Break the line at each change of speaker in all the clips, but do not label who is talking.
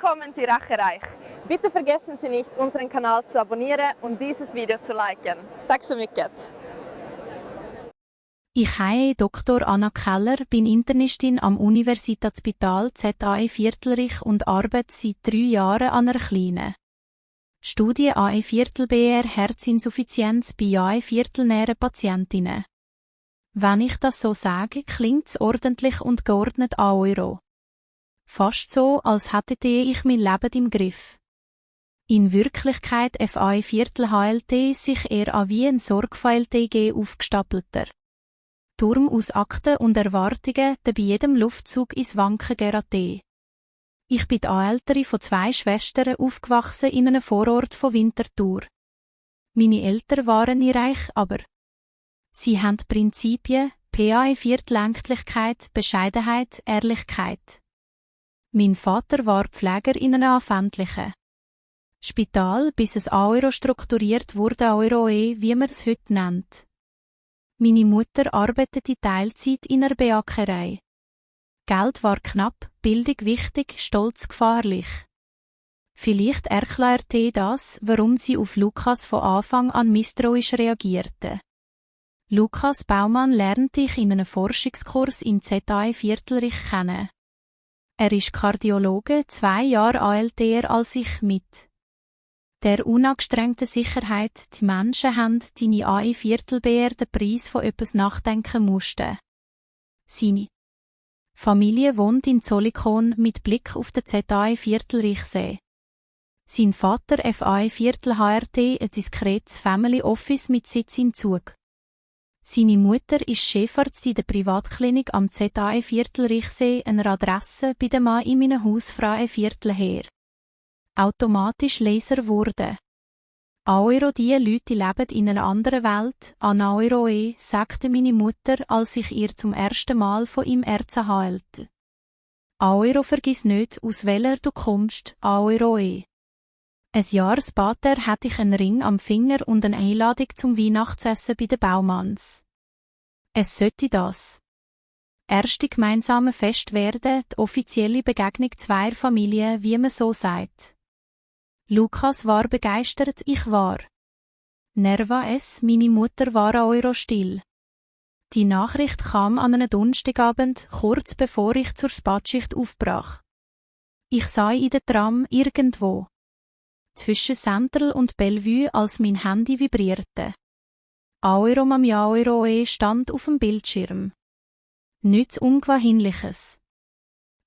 Willkommen in Rachereich. Bitte vergessen Sie nicht, unseren Kanal zu abonnieren und dieses Video zu liken. Tack så mycket.
Ich heiße Dr. Anna Keller, bin Internistin am Universitätsspital ZAE Viertelrich und arbeite seit 3 Jahren an einer kleinen Studie AE Viertel-BR Herzinsuffizienz bei AE viertelnähren Patientinnen. Wenn ich das so sage, klingt's ordentlich und geordnet an Euro. Fast so, als hätte ich mein Leben im Griff. In Wirklichkeit FAE Viertel HLT sich eher an wie ein Sorgfalt-TG aufgestapelter Turm aus Akten und Erwartungen, der bei jedem Luftzug ins Wanken gerät. Ich bin die Ältere von 2 Schwestern, aufgewachsen in einem Vorort von Winterthur. Meine Eltern waren nicht reich, aber sie haben Prinzipien, PAE Viertellenklichkeit, Bescheidenheit, Ehrlichkeit. Mein Vater war Pfleger in einem anfänglichen Spital, bis es Euro strukturiert wurde, Euroe, wie man es heute nennt. Meine Mutter arbeitete Teilzeit in einer Beakerei. Geld war knapp, Bildung wichtig, Stolz gefährlich. Vielleicht erklärte das, warum sie auf Lukas von Anfang an misstrauisch reagierte. Lukas Baumann lernte ich in einem Forschungskurs in ZAE Viertelrich kennen. Er ist Kardiologe, 2 Jahre älter als ich mit der unangestrengten Sicherheit, die Menschen haben deine AE Viertel-BR den Preis von etwas nachdenken mussten. Seine Familie wohnt in Zollikoon mit Blick auf den ZAE Viertelrichsee. Sein Vater FAE Viertel HRT, ein diskretes Family Office mit Sitz in Zug. Seine Mutter ist Chefarzt in der Privatklinik am ZAE Viertelrichsee, einer Adresse bei dem Mann in meinem Haus Frae Viertel her. Automatisch Laser wurde. Euro, die Leute leben in einer anderen Welt, an Euroe, sagte meine Mutter, als ich ihr zum ersten Mal von ihm erzählte. Euro, vergiss nicht, aus welcher du kommst, Euroe. Ein Jahr später hatte ich einen Ring am Finger und eine Einladung zum Weihnachtsessen bei den Baumanns. Es sollte das erste gemeinsame Fest werden, die offizielle Begegnung zweier Familien, wie man so sagt. Lukas war begeistert, ich war nervös, meine Mutter war Euro still. Die Nachricht kam an einem Donnerstagabend, kurz bevor ich zur Spätschicht aufbrach. Ich sah in der Tram irgendwo zwischen Central und Bellevue, als mein Handy vibrierte. Euro Mami Euroe stand auf dem Bildschirm. Nichts Ungewöhnliches.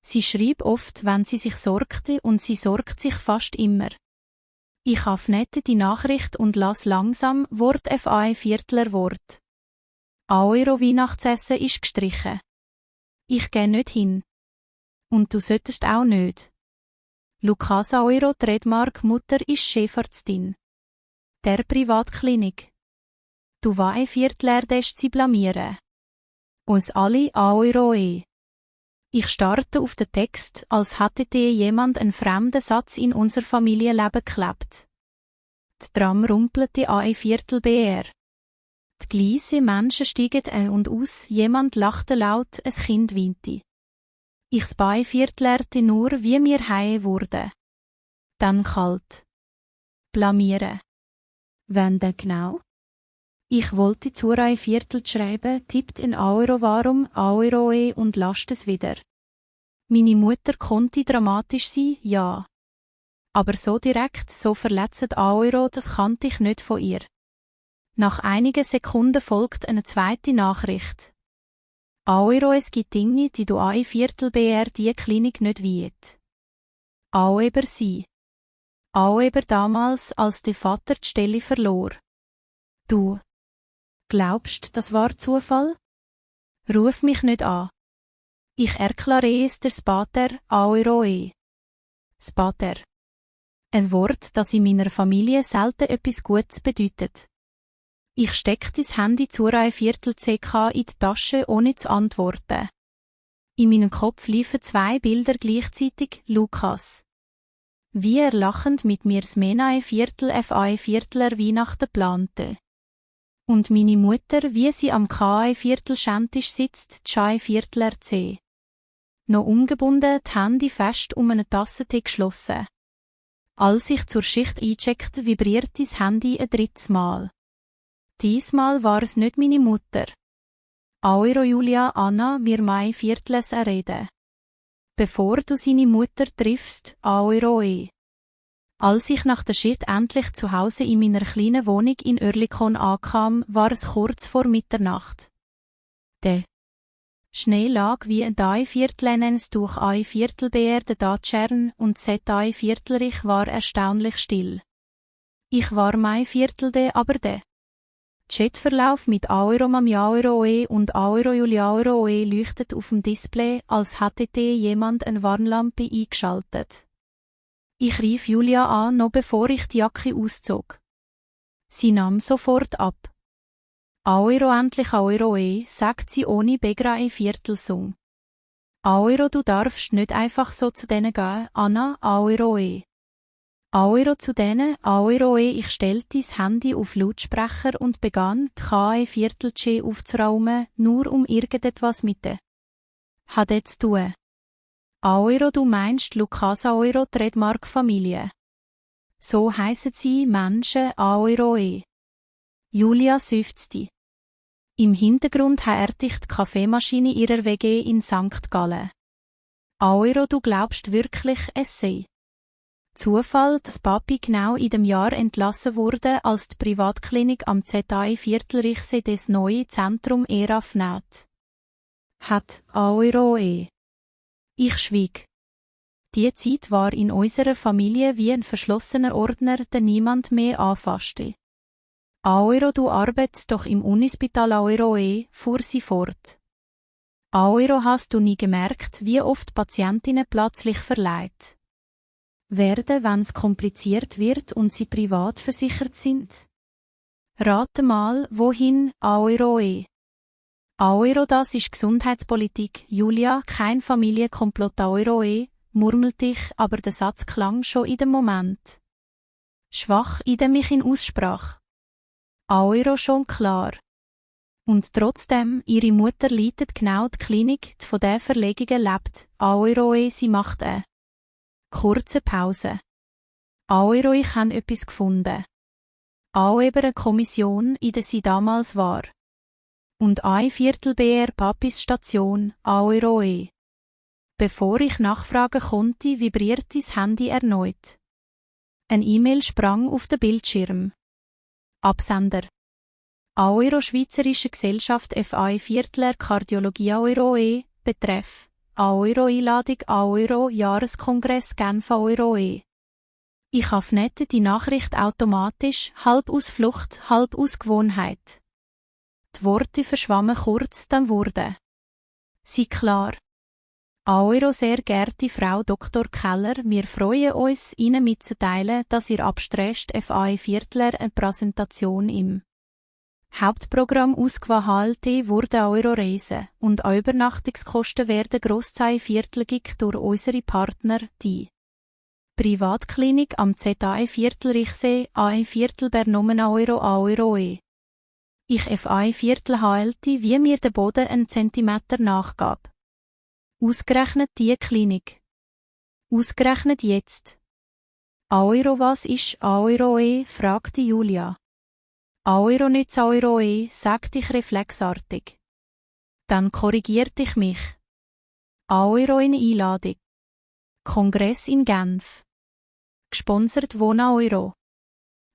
Sie schrieb oft, wenn sie sich sorgte, und sie sorgt sich fast immer. Ich öffnete die Nachricht und las langsam Wort FAE Viertler Wort. Euro Weihnachtsessen ist gestrichen. Ich gehe nicht hin. Und du solltest auch nicht. Lukas Euro Trademark Mutter ist Chefarztin der Privatklinik. Du WAE Viertler dest sie blamieren. Uns alle Euroe. Ich starrte auf den Text, als hätte jemand einen fremden Satz in unser Familienleben geklebt. Die Tram rumpelte AE Viertel-BR. Die Gleise, Menschen stiegen ein und aus, jemand lachte laut, ein Kind weinte. Ich SPAE Viertlerte nur, wie mir heie wurde. Dann kalt. Blamieren. Wann denn genau? Ich wollte zu AE Viertel schreiben, tippt in Euro warum, Euroe und lasst es wieder. Meine Mutter konnte dramatisch sein, ja. Aber so direkt, so verletzend Euro, das kannte ich nicht von ihr. Nach einigen Sekunden folgt eine zweite Nachricht. Euro, es gibt Dinge, die du AE Viertel-BR die Klinik nicht weiht. Auch über sie. Auch über damals, als der Vater die Stelle verlor. Du glaubst, das war Zufall? Ruf mich nicht an. Ich erkläre es dir später, Euroe. Später. Ein Wort, das in meiner Familie selten etwas Gutes bedeutet. Ich steckte das Handy zu AE Viertel CK in die Tasche, ohne zu antworten. In meinem Kopf liefen 2 Bilder gleichzeitig, Lukas. Wie er lachend mit mir das MENAE Viertel FAE Viertler Weihnachten plante. Und meine Mutter, wie sie am KAE Viertel Schentisch sitzt, die SCHAE Viertler C. Noch umgebunden, die Hände fest um eine Tassentee geschlossen. Als ich zur Schicht eincheckte, vibriert das Handy ein drittes Mal. Diesmal war es nicht meine Mutter. Aoiro Julia Anna mir mai Viertles reden. Bevor du seine Mutter triffst, Aoiro e. Als ich nach der Schicht endlich zu Hause in meiner kleinen Wohnung in Oerlikon ankam, war es kurz vor Mitternacht. Der Schnee lag wie ein Viertelens durch ein Viertelbeer der Datschern und set ein Viertelrich war erstaunlich still. Ich war mein Viertelde aber der Chatverlauf mit Aoiro Mami Aoiro e und Aoiro Julia Aoiro e leuchtet auf dem Display, als hätte jemand eine Warnlampe eingeschaltet. Ich rief Julia an, noch bevor ich die Jacke auszog. Sie nahm sofort ab. Aoiro endlich Aoiro e, sagt sie ohne Begra ein Viertelsung. Aoiro, du darfst nicht einfach so zu denen gehen, Anna, Aoiro e. Aoiro zu denen, Aoiro e, ich stellte das Handy auf Lautsprecher und begann, die K Viertelche aufzuraumen, nur um irgendetwas mit der Hade zu tun. Aoiro, du meinst Lucas Aoiro, Trademark Familie. So heissen sie Menschen Aoiro e. Julia seufzte. Im Hintergrund hört ich die Kaffeemaschine ihrer WG in St. Gallen. Aoiro, du glaubst wirklich, es sei Zufall, dass Papi genau in dem Jahr entlassen wurde, als die Privatklinik am ZAI Viertelrichse des neue Zentrum ERAF näht. Hat Aoiro e. Ich schwieg. Die Zeit war in unserer Familie wie ein verschlossener Ordner, den niemand mehr anfasste. Aoiro, du arbeitest doch im Unispital Aoiro e, fuhr sie fort. Aoiro, hast du nie gemerkt, wie oft Patientinnen plötzlich verleiht werden, wenn es kompliziert wird und sie privat versichert sind? Rate mal, wohin, Aoiro e. Aoiro, das ist Gesundheitspolitik, Julia, kein Familienkomplott Aoiro e, murmelte ich, aber der Satz klang schon in dem Moment schwach, in dem ich ihn aussprach. Aoiro, schon klar. Und trotzdem, ihre Mutter leitet genau die Klinik, die von der Verlegungen lebt. Aoiro e, sie macht eine kurze Pause. Aoiro, ich habe etwas gefunden. Auch eben eine Kommission, in der sie damals war. Und ein Viertel BR Papis Station, Aoiro e. Bevor ich nachfragen konnte, vibriert das Handy erneut. Ein E-Mail sprang auf den Bildschirm. Absender. Aoiro Schweizerische Gesellschaft FI Viertler Kardiologie Aoiro e, Betreff. Aoiro Einladung Aoiro Jahreskongress Genf Aoiro e. Ich öffnete die Nachricht automatisch, halb aus Flucht, halb aus Gewohnheit. Die Worte verschwammen kurz, dann wurde sie klar. Aoiro, sehr geehrte Frau Dr. Keller, wir freuen uns, Ihnen mitzuteilen, dass Ihr abstrebt FI Viertler eine Präsentation im Hauptprogramm ausgewahl HLT wurde Aoiro Reisen und auch Übernachtungskosten werden grosszahlig durch unsere Partner, die Privatklinik am ZAI Viertelrichsee, AI Viertel Bernomen Aoiro e. Ich FI Viertel HLT, wie mir der Boden einen Zentimeter nachgab. Ausgerechnet die Klinik. Ausgerechnet jetzt. Aoiro, was ist Aoiro e? Fragte Julia. Aoiro nicht Aoiro e, sagte ich reflexartig. Dann korrigierte ich mich. Aoiro in Einladung. Kongress in Genf. Gesponsert von Aoiro.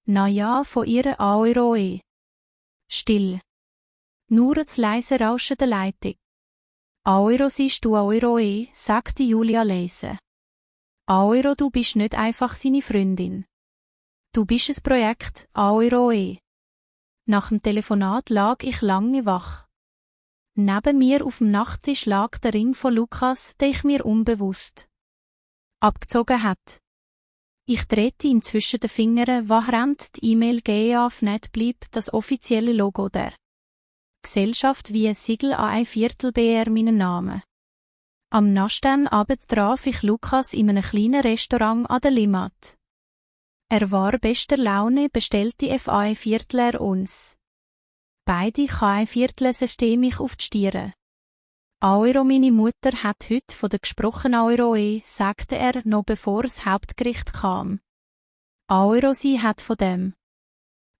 Na ja, von ihrer Aoiro e. Still. Nur das leise Rauschen der Leitung. Aoiro, siehst du Aoiro e, sagte Julia leise. Aoiro, du bist nicht einfach seine Freundin. Du bist ein Projekt, Aoiro e. Nach dem Telefonat lag ich lange wach. Neben mir auf dem Nachttisch lag der Ring von Lukas, den ich mir unbewusst abgezogen hat. Ich drehte ihn zwischen den Fingern, während die E-Mail GEAF-Net blieb, das offizielle Logo der Gesellschaft wie ein Siegel an ein Viertel BR meinen Namen. Am Naschtenabend traf ich Lukas in einem kleinen Restaurant an der Limmat. Er war bester Laune, bestellte FI Viertler uns. Beide KI Viertler setzten mich auf die Stiere. Euro, meine Mutter hat heute von der gesprochenen Euro, sagte er, noch bevor das Hauptgericht kam. Euro, sie hat von dem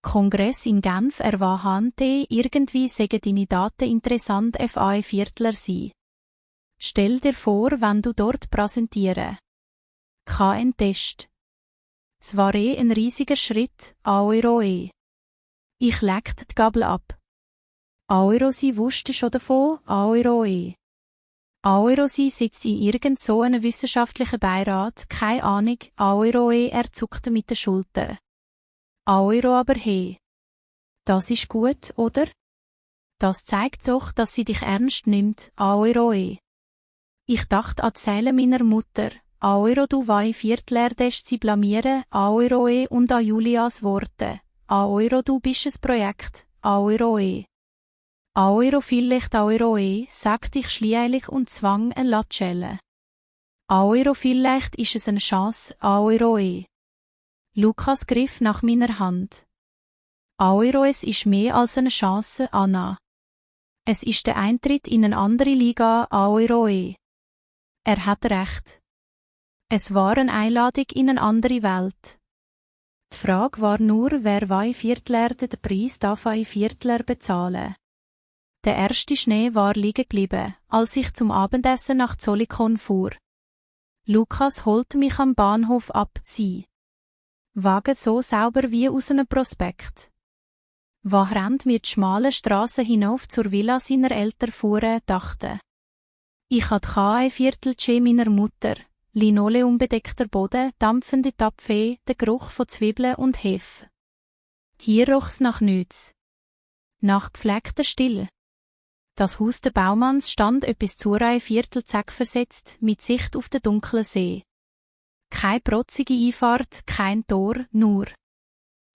Kongress in Genf erwartet, irgendwie sägen deine Daten interessant FA Viertler sein. Stell dir vor, wenn du dort präsentieren. Kein Test. Es war ein riesiger Schritt, Euro. Ich legte die Gabel ab. Euro, sie wusste schon davon, Euro. Euro, sie sitzt in irgend so einem wissenschaftlichen Beirat, keine Ahnung, Euro, er zuckte mit den Schultern. Euro, aber hey. Das ist gut, oder? Das zeigt doch, dass sie dich ernst nimmt, Euro. Ich dachte an die Seele meiner Mutter, Euro, du wei Viertler sie blamieren, Euro, und an Julias Worte, Euro, du bist ein Projekt, Euro. Euro, vielleicht Euro, sagte ich schlieilig und zwang eine Latschelle. Euro, vielleicht ist es eine Chance, Euro. Lukas griff nach meiner Hand. Euro, es ist mehr als eine Chance, Anna. Es ist der Eintritt in eine andere Liga, Euro. Er hat recht. Es war eine Einladung in eine andere Welt. Die Frage war nur, wer wei Viertler den Preis darf ein Viertler bezahlen. Der erste Schnee war liegen geblieben, als ich zum Abendessen nach Zollikon fuhr. Lukas holte mich am Bahnhof ab, sie. Wagen so sauber wie aus einem Prospekt. Während wir die schmalen Strassen hinauf zur Villa seiner Eltern fuhren, dachte. Ich hatte ein Viertelchen meiner Mutter, linoleumbedeckter Boden, dampfende Tapfe, der Geruch von Zwiebeln und Hefe. Hier roch's nach nichts. Nach gepflegter Stille. Das Haus der Baumanns stand etwas zu ein Viertelzack versetzt, mit Sicht auf den dunklen See. Keine protzige Einfahrt, kein Tor, nur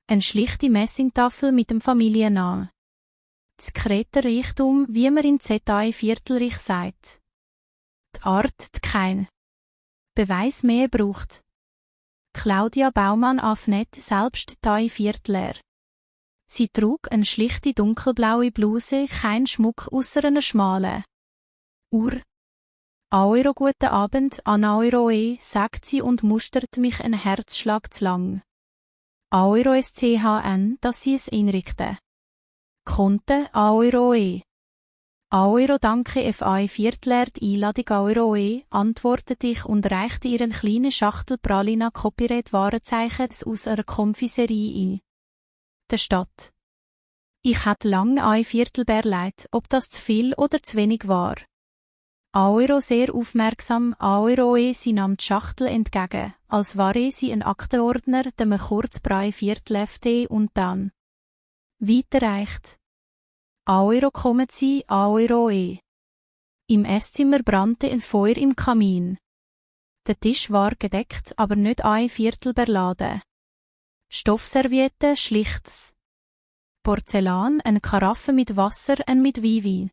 eine schlichte Messingtafel mit dem Familiennamen. Diskreter Reichtum, wie man in ZA Viertelreich sagt. Die Art, die kein Beweis mehr braucht. Claudia Baumann Afnet selbst Thai Viertler. Sie trug eine schlichte dunkelblaue Bluse, kein Schmuck ausser einer schmalen Uhr. Euro, guten Abend, Anna Euro, sagt sie und mustert mich einen Herzschlag zu lang. Euro SCHN, dass sie es einrichten konnte, Euro. Euro, danke FA Viertler, die Einladung Euro, antwortete ich und reichte ihr eine kleine Schachtel Pralina Copyright Warenzeichen aus einer Konfiserie ein. Der Stadt. Ich hatte lange ein Viertelbär leid, ob das zu viel oder zu wenig war. Euro sehr aufmerksam, Euro, sie nahm die Schachtel entgegen, als wäre sie ein Aktenordner, den man kurz brei Viertel und dann weiterreicht. Euro, kommen Sie, Euro. Im Esszimmer brannte ein Feuer im Kamin. Der Tisch war gedeckt, aber nicht ein Viertel beladen. Stoffservietten, schlichtes Porzellan, eine Karaffe mit Wasser, ein mit Wein.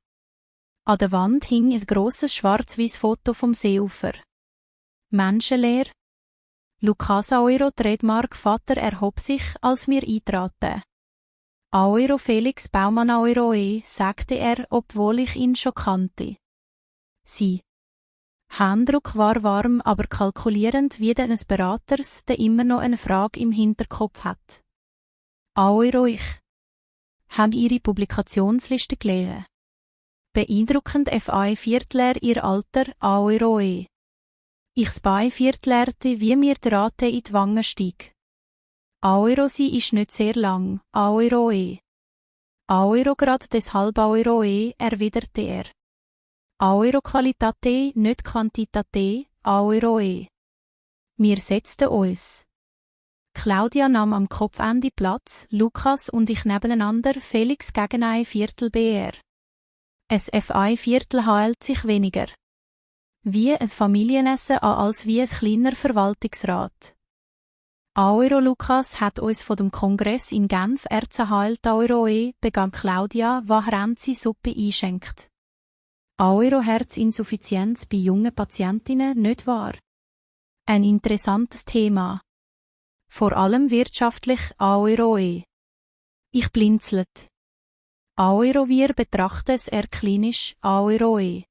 An der Wand hing ein grosses schwarz-weiß Foto vom Seeufer. Menschenleer. Lucasa Euro, Trademark Vater erhob sich, als wir eintraten. Euro Felix Baumann Euro, sagte er, obwohl ich ihn schon kannte. Sie. Händedruck war warm, aber kalkulierend wie der eines Beraters, der immer noch eine Frage im Hinterkopf hat. Euro, ich habe Ihre Publikationsliste gelesen. Beeindruckend FA Viertler ihr Alter, Euro. Ich spy Viertlerte, wie mir der Rate in die Wangen stieg. Euro, sie ist nicht sehr lang, Euro. Euro grad deshalb Euro, erwiderte er. Euro Qualitate, nicht Quantitate, Euro. Wir setzten uns. Claudia nahm am Kopfende Platz, Lukas und ich nebeneinander, Felix gegen ein Viertel BR. Ein FA Viertel hält sich weniger wie ein Familienessen an als wie ein kleiner Verwaltungsrat. Euro Lukas hat uns von dem Kongress in Genf erzählt, Euro, begann Claudia, während sie Suppe einschenkt. Euro Herzinsuffizienz bei jungen Patientinnen, nicht wahr? Ein interessantes Thema. Vor allem wirtschaftlich, Euro. Ich blinzelte. Euro, wir betrachten es eher klinisch, Euro.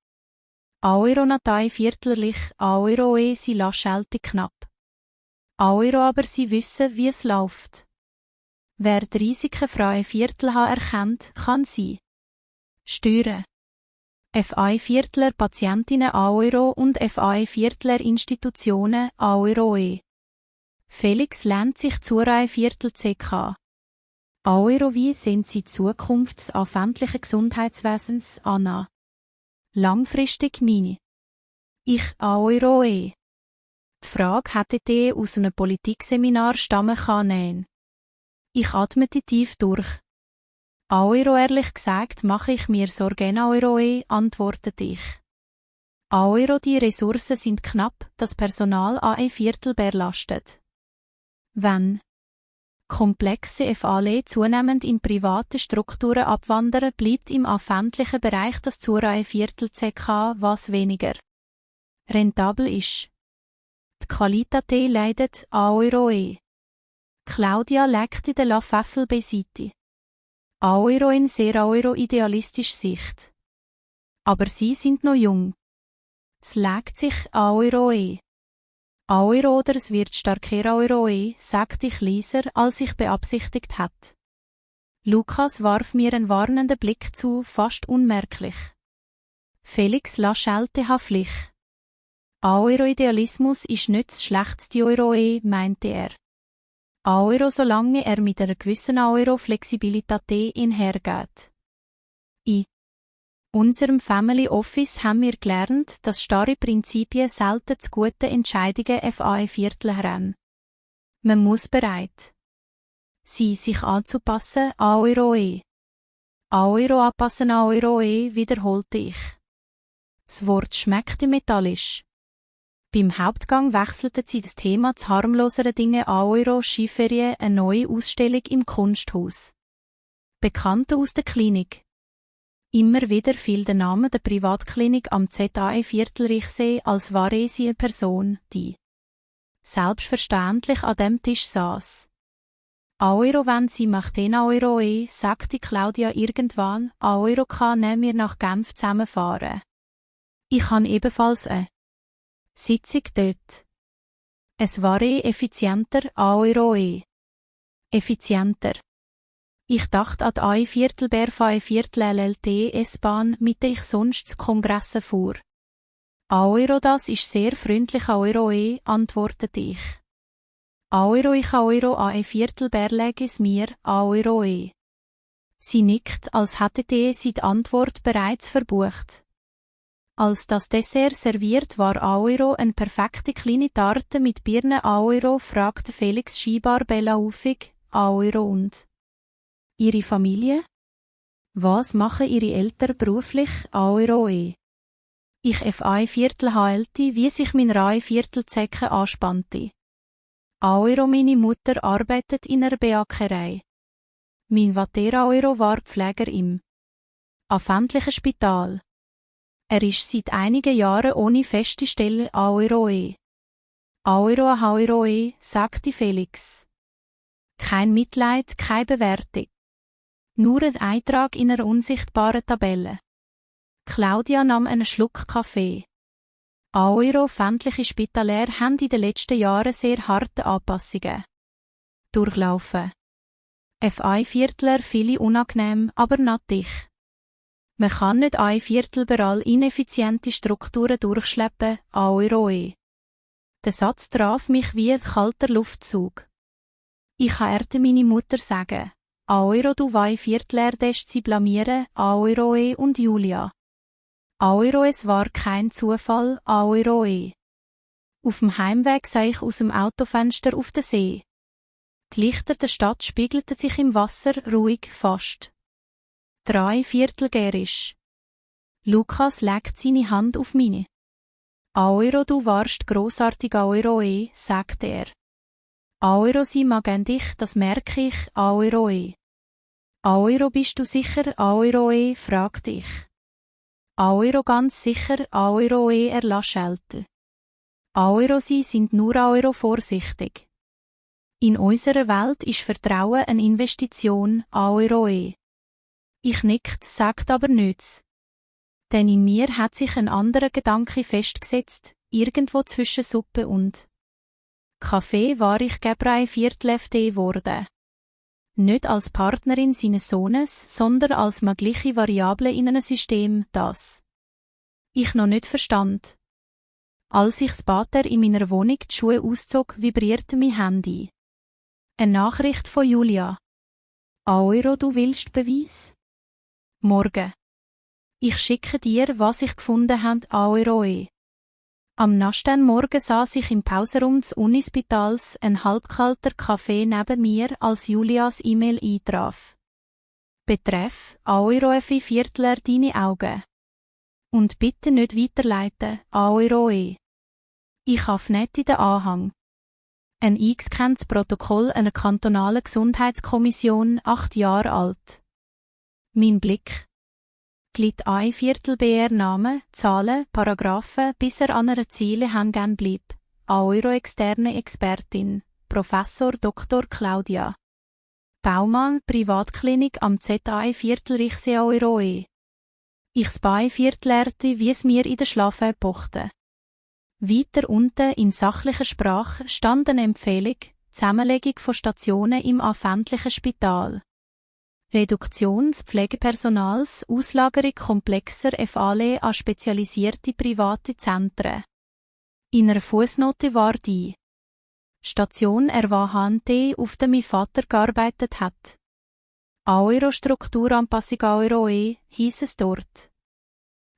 Euro natai viertlerlich, Euro sie laschelte knapp. Euro aber sie wissen, wie es läuft. Wer die Risiken freie Viertel erkennt, kann sie steuern. FI Viertler Patientinnen Euro und FI Viertler Institutionen Euro. Felix lernt sich zur Viertel CK. Euro wie sehen Sie die Zukunft des öffentlichen Gesundheitswesens an? Langfristig meine. Ich Euro. Die Frage hätte die aus einem Politikseminar stammen können. Ich atmete tief durch. Euro ehrlich gesagt mache ich mir Sorgen Euro, antwortete ich. Euro die Ressourcen sind knapp, das Personal an ein Viertel belastet. Wenn komplexe FALE zunehmend in private Strukturen abwandern, bleibt im öffentlichen Bereich das zu ein Viertel CK, was weniger rentabel ist. Die Qualität leidet Euro. Claudia legt in der Lafeffel beiseite. Euro in sehr euro-idealistischer Sicht. Aber sie sind noch jung. Es legt sich Euro. Euro oder es wird stärker Euro, sagte ich leiser, als ich beabsichtigt hatte. Lukas warf mir einen warnenden Blick zu, fast unmerklich. Felix laschelte haflich. Euro-Idealismus ist nicht das schlechteste Euro, meinte er. Euro, solange er mit einer gewissen Euro-Flexibilität einhergeht. In unserem Family Office haben wir gelernt, dass starre Prinzipien selten zu guten Entscheidungen FA Viertel haben. Man muss bereit sein, sich anzupassen an Euro. Euro anpassen an Euro, wiederholte ich. Das Wort schmeckte metallisch. Beim Hauptgang wechselten sie das Thema zu harmloseren Dingen an Euro Skiferien, eine neue Ausstellung im Kunsthaus. Bekannte aus der Klinik. Immer wieder fiel der Name der Privatklinik am ZAE Viertelrichsee, als wäre sie eine Person, die selbstverständlich an dem Tisch saß. Euro wenn sie macht den Euro, sagte Claudia irgendwann, Euro kann wir nach Genf zusammenfahren. Ich habe ebenfalls eine Sitzung dort. Es war effizienter, Euro. Effizienter. Ich dachte an die A-Viertel BRV-Viertel LLT S-Bahn, mit der ich sonst zu Kongressen fuhr. Euro, das ist sehr freundlich Euro, antwortete ich. Euro, ich Euro A-Viertel Berleges mir, Euro. Sie nickt, als hätte sie die Antwort bereits verbucht. Als das Dessert serviert war Euro eine perfekte kleine Tarte mit Birnen Euro, fragte Felix scheinbar bellaufig, Euro und Ihre Familie? Was machen Ihre Eltern beruflich, Euro? Ich FA Viertel HLT, wie sich mein Reihe Viertelzecke anspannte. Euro, meine Mutter arbeitet in einer Beakerei. Mein Vater Euro war Pfleger im öffentlichen Spital. Er ist seit einigen Jahren ohne feste Stelle Euro. Euro, sagte Felix. Kein Mitleid, keine Bewertung. Nur ein Eintrag in einer unsichtbaren Tabelle. Claudia nahm einen Schluck Kaffee. Euro öffentliche Spitäler haben in den letzten Jahren sehr harte Anpassungen durchlaufen. FA Viertler viele unangenehm, aber nattig. Man kann nicht ein Viertel überall ineffiziente Strukturen durchschleppen, Euro. Der Satz traf mich wie ein kalter Luftzug. Ich hörte meine Mutter sagen, Euro du wei Viertler dest sie blamieren, Euro und Julia. Euro es war kein Zufall, Euro. Auf dem Heimweg sah ich aus dem Autofenster auf den See. Die Lichter der Stadt spiegelten sich im Wasser ruhig fast. 3/4 gärisch. Lukas legt seine Hand auf meine. Euro du warst grossartig Euro, sagte er. Euro sie mag an dich, das merke ich, Euro. Euro bist du sicher, Euro, fragte ich. Euro ganz sicher, Euro, er laschelte. Euro sie sind nur Euro vorsichtig. In unserer Welt ist Vertrauen eine Investition, Euro. Ich nickt, sagt aber nichts. Denn in mir hat sich ein anderer Gedanke festgesetzt, irgendwo zwischen Suppe und Kaffee war ich Gebrei Viertel-FD geworden. Nicht als Partnerin seines Sohnes, sondern als mögliche Variable in einem System, das ich noch nicht verstand. Als ich später in meiner Wohnung die Schuhe auszog, vibrierte mein Handy. Eine Nachricht von Julia. Euro, du willst Beweis? Morgen. Ich schicke dir, was ich gefunden habe, Euro. Am nächsten Morgen saß ich im Pausenraum des Unispitals, ein halbkalter Kaffee neben mir, als Julias E-Mail eintraf. Betreff, Euro Viertler deine Augen. Und bitte nicht weiterleiten, Euro. Ich habe nicht in den Anhang. Ein eingescanntes Protokoll einer kantonalen Gesundheitskommission, 8 Jahre alt. Mein Blick glitt ein Viertel BR Namen, Zahlen, Paragraphen, bis er an einer Ziele hängen blieb. Euro externe Expertin, Professor Dr. Claudia Baumann, Privatklinik am ZAE Viertel Richse Euro. Ich spy Viertel lernte, wie es mir in der Schlafe pochte. Weiter unten in sachlicher Sprache stand eine Empfehlung, Zusammenlegung von Stationen im öffentlichen Spital. Reduktion des Pflegepersonals, Auslagerung komplexer FALE an spezialisierte private Zentren. In einer Fußnote war die Station RWHNT, auf der mein Vater gearbeitet hat. Euro-Strukturanpassung Euro hieß es dort.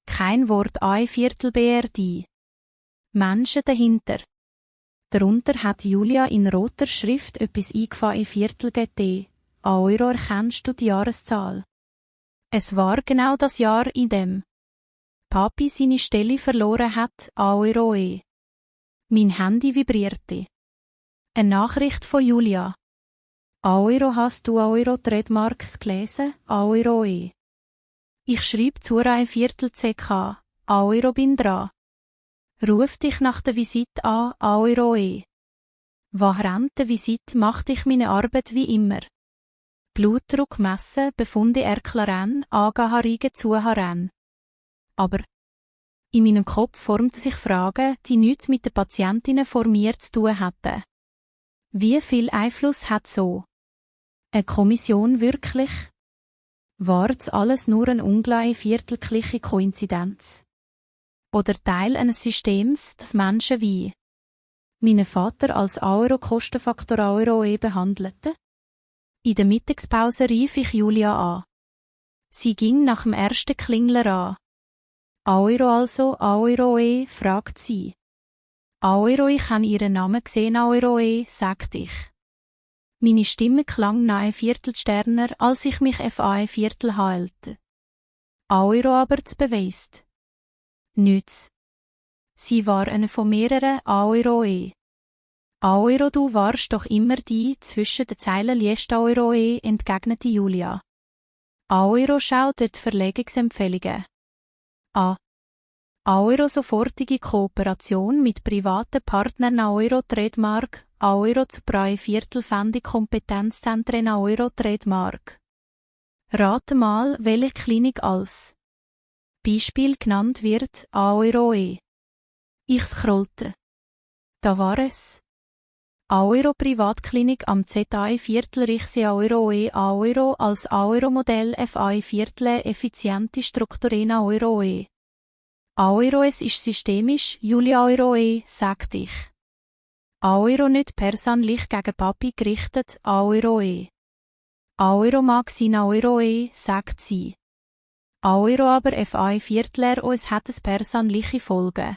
Kein Wort ein Viertel BRD. Menschen dahinter. Darunter hat Julia in roter Schrift etwas eingefahren Viertel GT. Euro erkennst du die Jahreszahl. Es war genau das Jahr, in dem Papi seine Stelle verloren hat, Euro. Mein Handy vibrierte. Eine Nachricht von Julia. Euro, hast du Euro Trademarks gelesen? Euro. Ich schrieb zu ein Viertel CK. Euro bin dran. Ruf dich nach der Visite an, Euro. Während der Visite machte ich meine Arbeit wie immer. Blutdruck messen, Befunde erklären, Angehörige zuhören. Aber in meinem Kopf formten sich Fragen, die nichts mit den Patientinnen vor mir zu tun hatten. Wie viel Einfluss hat so eine Kommission wirklich? War es alles nur eine ungleichviertelliche Koinzidenz? Oder Teil eines Systems, das Menschen wie meinen Vater als Euro-Kostenfaktor Euro behandelte? In der Mittagspause rief ich Julia an. Sie ging nach dem ersten Klingler an. Euro also, Euro fragt sie. Euro, ich habe ihren Namen gesehen, Euro sagte ich. Meine Stimme klang nahe Viertelsterner, als ich mich FA Viertel halte. Euro aber zu beweist. Nichts. Sie war eine von mehreren Euro. Euro, du warst doch immer die, zwischen den Zeilen liest Euro, entgegnete Julia. Euro schaut dort Verlegungsempfehlungen an. Euro sofortige Kooperation mit privaten Partnern Euro Trademark, Euro zu Brei Viertelfändig Kompetenzzentren Euro Trademark. Rate mal, welche Klinik als Beispiel genannt wird, Euro. Ich scrollte. Da war es. Euro Privatklinik am ZAE Viertel Richse Euro als Euro-Modell FAE Viertel effiziente Strukturen Euro. Euro, es ist systemisch, Julia Euro, sagte ich. Euro nicht persönlich gegen Papi gerichtet, Euro. Euro mag sein Euro, sagt sie. Euro aber FAE Viertler, es hat es persönliche Folgen.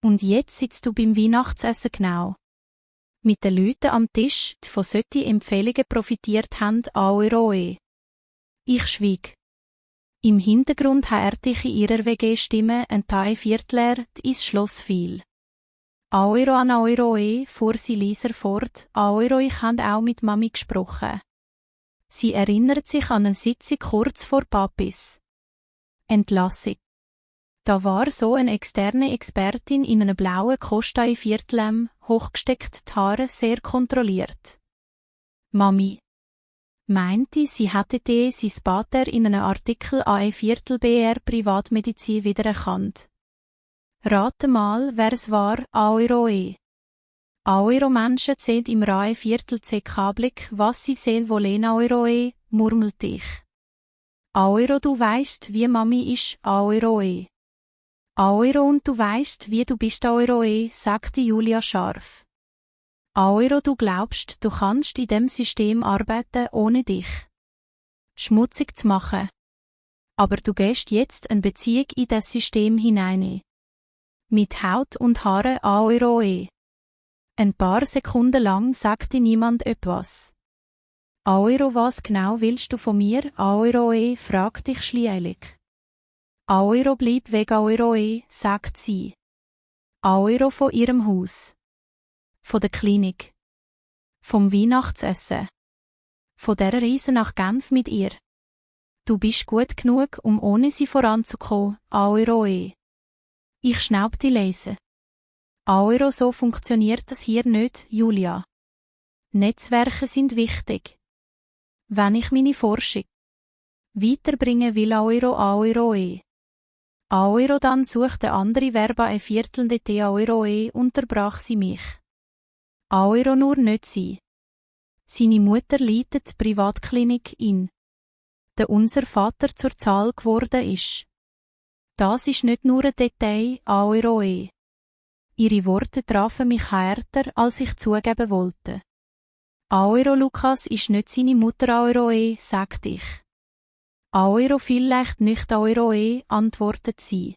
Und jetzt sitzt du beim Weihnachtsessen genau. Mit den Leuten am Tisch, die von solchen Empfehlungen profitiert haben, Euro. Ich schwieg. Im Hintergrund hörte ich in ihrer WG-Stimme ein Teil Viertler, die ins Schloss fiel. Euro an Euro, fuhr sie leiser fort, Euro, ich habe auch mit Mami gesprochen. Sie erinnert sich an eine Sitzung kurz vor Papis Entlassung. Da war so eine externe Expertin in einem blauen Kostei-Viertel, hochgesteckt die Haare sehr kontrolliert. Mami. Meinte, sie hätte sein Pater in einem Artikel AE4BR Privatmedizin wiedererkannt. Rate mal, wer es war, Aoiroe. Aoiro-Menschen sehen im Rae-Viertel CK-Blick, was sie sehen wollen Aoiroe, murmelt ich. Aoiro, du weißt, wie Mami ist, Aoiroe. Aoiro und du weißt, wie du bist Aoiroe, sagte Julia scharf. Aoiro, du glaubst, du kannst in dem System arbeiten, ohne dich schmutzig zu machen. Aber du gehst jetzt eine Beziehung in das System hinein. Mit Haut und Haaren Aoiroe. Ein paar Sekunden lang sagte niemand etwas. Aoiro, was genau willst du von mir, Aoiroe, fragte ich schlielig. Aoiro, bleib weg Aoiroe, sagt sie. Aoiro, von ihrem Haus. Von der Klinik. Vom Weihnachtsessen. Von der Reise nach Genf mit ihr. Du bist gut genug, um ohne sie voranzukommen, Aoiroe. Ich schnaubte lesen. Aoiro, so funktioniert das hier nicht, Julia. Netzwerke sind wichtig. Wenn ich meine Forschung weiterbringen will, Aoiroe. Aoiro, dann suchte andere Verba ein Viertel de Aoiroe, unterbrach sie mich. Aoiro, nur nicht sie. Seine Mutter leitet die Privatklinik in, der unser Vater zur Zahl geworden ist. Das ist nicht nur ein Detail, Aoiroe. Ihre Worte trafen mich härter, als ich zugeben wollte. Aoiro, Lukas ist nicht seine Mutter Aoiroe, sagte ich. Aoiro, vielleicht nicht Aoiroe, antwortet sie.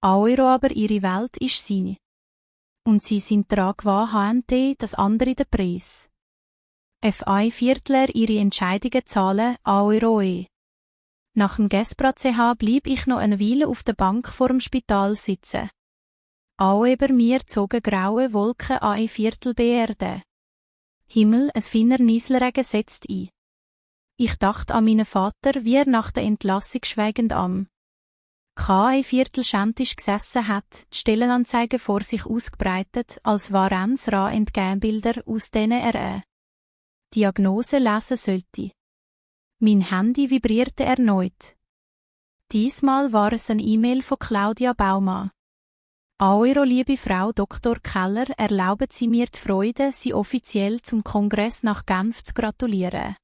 Aoiro, aber ihre Welt ist sie. Und sie sind daran gewöhnt, das andere den Preis. FI-Viertler ihre Entscheidungen zahlen, Aoiroe. Nach dem Gespra-CH blieb ich noch eine Weile auf der Bank vor dem Spital sitzen. Auch über mir zogen graue Wolken AE4 BRD. Himmel, ein feiner Nieselregen setzt ein. Ich dachte an meinen Vater, wie er nach der Entlassung schweigend am KE-Viertel-Schentisch gesessen hat, die Stellenanzeige vor sich ausgebreitet, als Warens Ra-Entgegenbilder, aus denen er Diagnose lesen sollte. Mein Handy vibrierte erneut. Diesmal war es eine E-Mail von Claudia Baumann. Aoiro, liebe Frau Dr. Keller, erlauben Sie mir die Freude, Sie offiziell zum Kongress nach Genf zu gratulieren.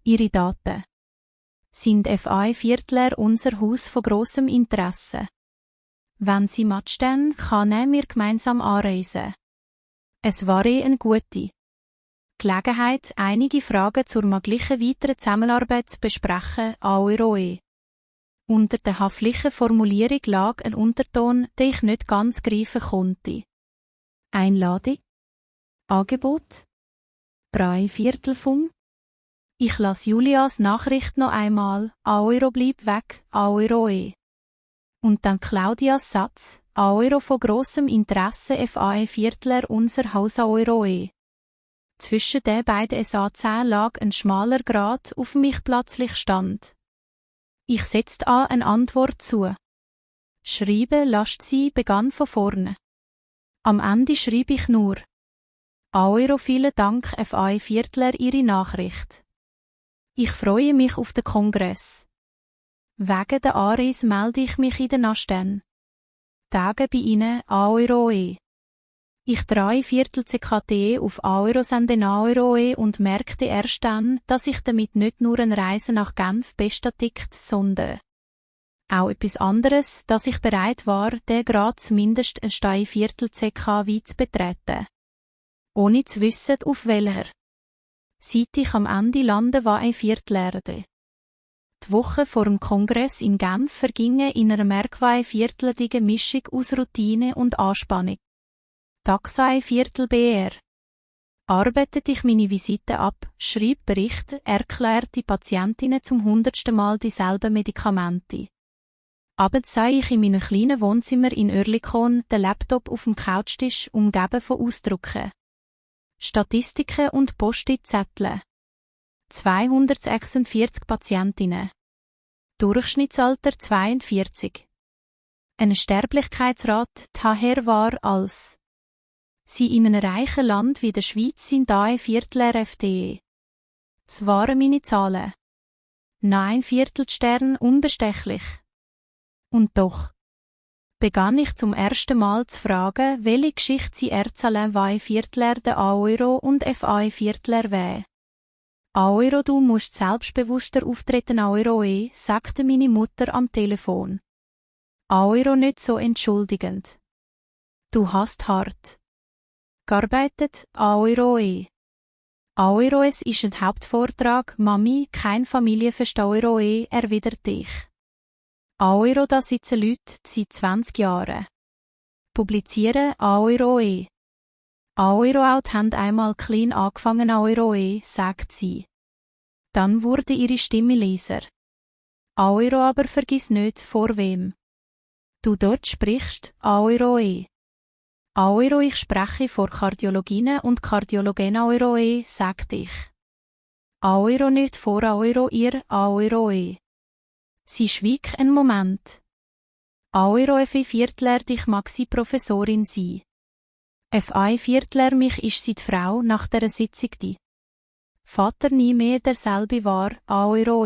Ihre Daten sind FI-Viertler unser Haus von grossem Interesse. Wenn Sie matchen, können wir gemeinsam anreisen. Es war eine gute Gelegenheit, einige Fragen zur möglichen weiteren Zusammenarbeit zu besprechen, Aoiroe. Unter der höflichen Formulierung lag ein Unterton, den ich nicht ganz greifen konnte. Einladung? Angebot? 3/4 vom? Ich las Julias Nachricht noch einmal, Aoiro, bleib weg, Aoiroe. Und dann Claudias Satz, Aoiro, von grossem Interesse FAE-Viertler unser Haus Aoiroe. Zwischen den beiden SA-10 lag ein schmaler Grat, auf mich plötzlich stand. Ich setzte an eine Antwort zu. Schreiben lasst sie begann von vorne. Am Ende schrieb ich nur. Aoiro, vielen Dank FAE-Viertler Ihre Nachricht. Ich freue mich auf den Kongress. Wegen der Anreise melde ich mich in den nächsten Tagen bei Ihnen, Aoiroe. Ich 3/4 CKT auf Aoiro senden Aoiroe und merkte erst dann, dass ich damit nicht nur eine Reise nach Genf bestätigt, sondern auch etwas anderes, dass ich bereit war, den Grad zumindest ein 3/4 CK weit zu betreten. Ohne zu wissen, auf welcher Seite ich am Ende lande, war ein Viertelerde. Die Woche vor dem Kongress in Genf vergingen in einer merkwürdigen Mischung aus Routine und Anspannung. Taxa Viertel BR. Arbeitete ich meine Visite ab, schrieb Berichte, erklärte Patientinnen zum 100. Mal dieselben Medikamente. Abends sah ich in meinem kleinen Wohnzimmer in Oerlikon den Laptop auf dem Couchtisch, umgeben von Ausdrucken, Statistiken und Post-it-Zetteln. 246 Patientinnen. Durchschnittsalter 42. Eine Sterblichkeitsrate daher war als sie in einem reichen Land wie der Schweiz sind AE-Viertler FDE. Es waren meine Zahlen. Nein, Viertelstern unbestechlich. Und doch begann ich zum ersten Mal zu fragen, welche Geschichte sie erzählen, weil Viertler der Euro und FA Viertler weh. Euro, du musst selbstbewusster auftreten, Euro sagte meine Mutter am Telefon. Euro nicht so entschuldigend. Du hast hart gearbeitet, Euro Euro, es ist ein Hauptvortrag, Mami, kein Familienfest, Euro erwiderte ich. Euro, da sitzen Leute seit 20 Jahren. Publizieren, Euro Euro out haben einmal klein angefangen, Euro sagt sie. Dann wurde ihre Stimme leiser. Euro, aber vergiss nicht, vor wem du dort sprichst, Euro Euro, ich spreche vor Kardiologinnen und Kardiologen, Euro sagte ich. Euro nicht vor Euro, ihr, Euro Sie schwieg einen Moment. Euro FI Viertler, ich mag sie Professorin sein. FI Viertler, mich ist sie die Frau nach der Sitzung die Vater nie mehr derselbe war, Euro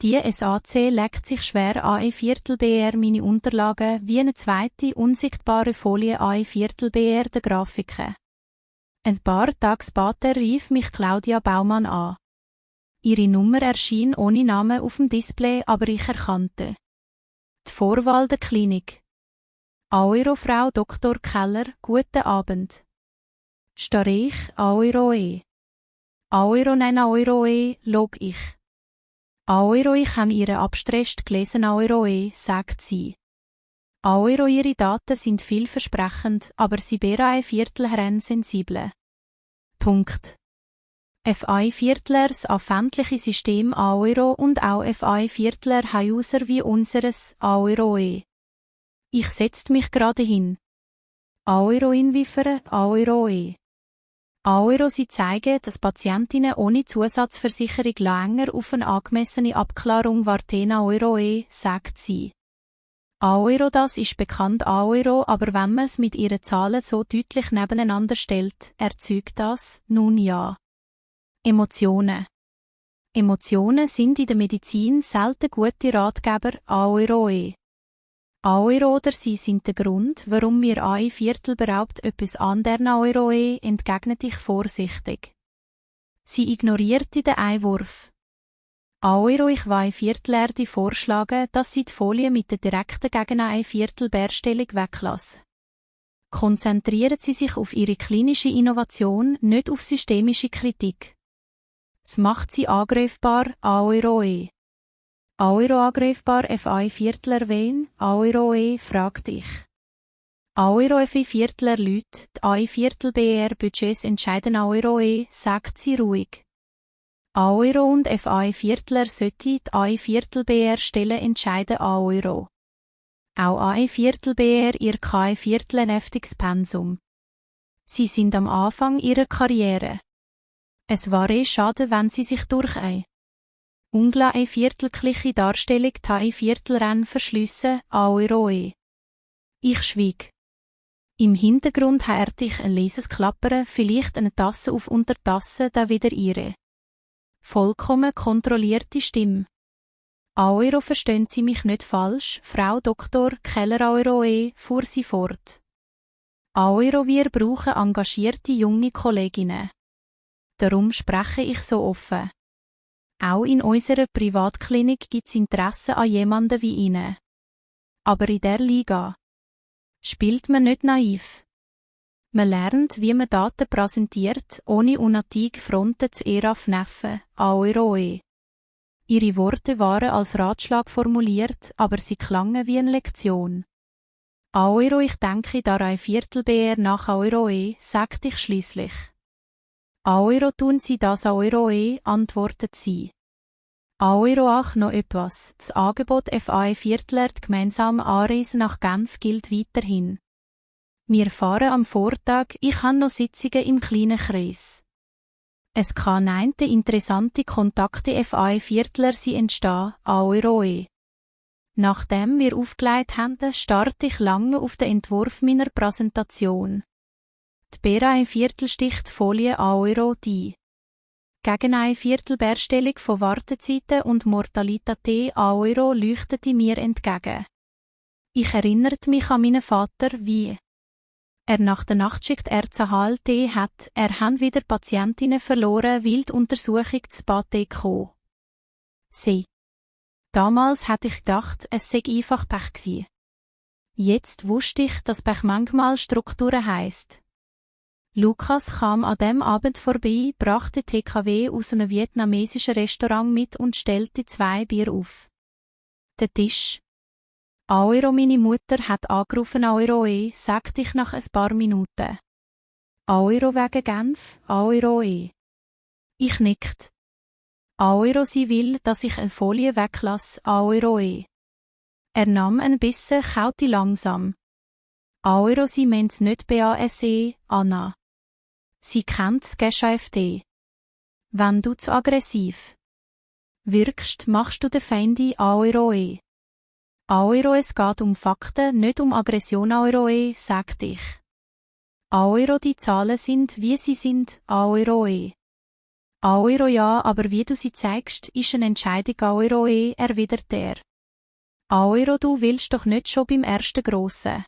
Die SAC legt sich schwer an Viertel BR meine Unterlagen wie eine zweite unsichtbare Folie an Viertel BR der Grafiken. Ein paar Tage später rief mich Claudia Baumann an. Ihre Nummer erschien ohne Name auf dem Display, aber ich erkannte die Vorwahl der Klinik. Euro Frau Dr. Keller, guten Abend. Starre ich, Euro Euro nein, Euro log ich. Euro, ich habe Ihre Abstrest gelesen, Euro sagt sie. Euro, Ihre Daten sind vielversprechend, aber Sie bären ein Viertel sensibel. Punkt. FI Viertler, das öffentliche System Euro und auch FI Viertler haben User wie unseres Euro Ich setzt mich gerade hin. Euro inwiefern, Euro Euro, sie zeigen, dass Patientinnen ohne Zusatzversicherung länger auf eine angemessene Abklärung warten, Euro sagt sie. Euro, das ist bekannt, Euro, aber wenn man es mit ihren Zahlen so deutlich nebeneinander stellt, erzeugt das, nun ja. Emotionen. Emotionen sind in der Medizin selten gute Ratgeber, Euro Euro oder sie sind der Grund, warum mir ein Viertel beraubt etwas anderen Euro entgegnet ich vorsichtig. Sie ignorierte den Einwurf. Euro, ich will Viertelerde vorschlagen, dass sie die Folie mit der direkten gegen ein Viertel Bärstellung weglassen. Konzentrieren Sie sich auf Ihre klinische Innovation, nicht auf systemische Kritik. Es macht sie angreifbar, Euro Euro angreifbar, FI Viertler wen, Euro fragte ich. Euro FI Viertler Leute, die ein Viertel BR Budgets entscheiden Euro sagt sie ruhig. Euro und FI Viertler sollte die ein Viertel BR Stellen entscheiden Euro. Auch ein Viertel BR ihr kein Viertel ein heftiges Pensum. Sie sind am Anfang ihrer Karriere. Es war schade, wenn sie sich durch ein viertelgleiche Darstellung ein Viertelrennen verschliessen, Euro Ich schwieg. Im Hintergrund hörte ich ein leises Klappern, vielleicht eine Tasse auf Untertasse, dann wieder ihre vollkommen kontrollierte Stimme. Euro, verstehen Sie mich nicht falsch, Frau Dr. Keller Euro fuhr sie fort. Euro, wir brauchen engagierte junge Kolleginnen. Darum spreche ich so offen. Auch in unserer Privatklinik gibt's Interesse an jemanden wie Ihnen. Aber in der Liga spielt man nicht naiv. Man lernt, wie man Daten präsentiert, ohne unnötige Fronten zu neffen, Euro Ihre Worte waren als Ratschlag formuliert, aber sie klangen wie eine Lektion. Euro, ich denke da ein Viertel BR nach Euro sagte ich schließlich. Euro, tun Sie das Euro antwortet sie. Euro, ach noch etwas, das Angebot FA Viertler gemeinsam Anreise nach Genf gilt weiterhin. Wir fahren am Vortag, ich habe noch Sitzungen im kleinen Kreis. Es kann neinte interessante Kontakte FA Viertler sie entstehen, Euro Nachdem wir aufgelegt haben, starte ich lange auf den Entwurf meiner Präsentation. Die Bera ein Viertelsticht Folie Euro die Gegen eine Viertelbeerstellung von Wartezeiten und Mortalität Euro leuchtete mir entgegen. Ich erinnerte mich an meinen Vater, wie er nach der Nachtschicht HLT hat, haben wieder Patientinnen verloren, weil die Untersuchung zu spät kam. Damals hätte ich gedacht, es sei einfach Pech gewesen. Jetzt wusste ich, dass Pech manchmal Strukturen heisst. Lukas kam an dem Abend vorbei, brachte TKW aus einem vietnamesischen Restaurant mit und stellte 2 Bier auf. Der Tisch. Euro, meine Mutter hat angerufen, Euro, sagte ich nach ein paar Minuten. Euro wegen Genf, Euro. Ich nickt. Euro, sie will, dass ich eine Folie weglasse, Euro. Er nahm ein Bissen, kaute langsam. Euro, sie meint's nicht BASE, Anna. Sie kennt's Geschäft. Wenn du zu aggressiv wirkst, machst du den Feinde, Euro. Euro, es geht um Fakten, nicht um Aggression, Euro, sagte ich. Euro, die Zahlen sind, wie sie sind, Euro. Euro, ja, aber wie du sie zeigst, ist eine Entscheidung, Euro, erwidert er. Euro, du willst doch nicht schon beim ersten grossen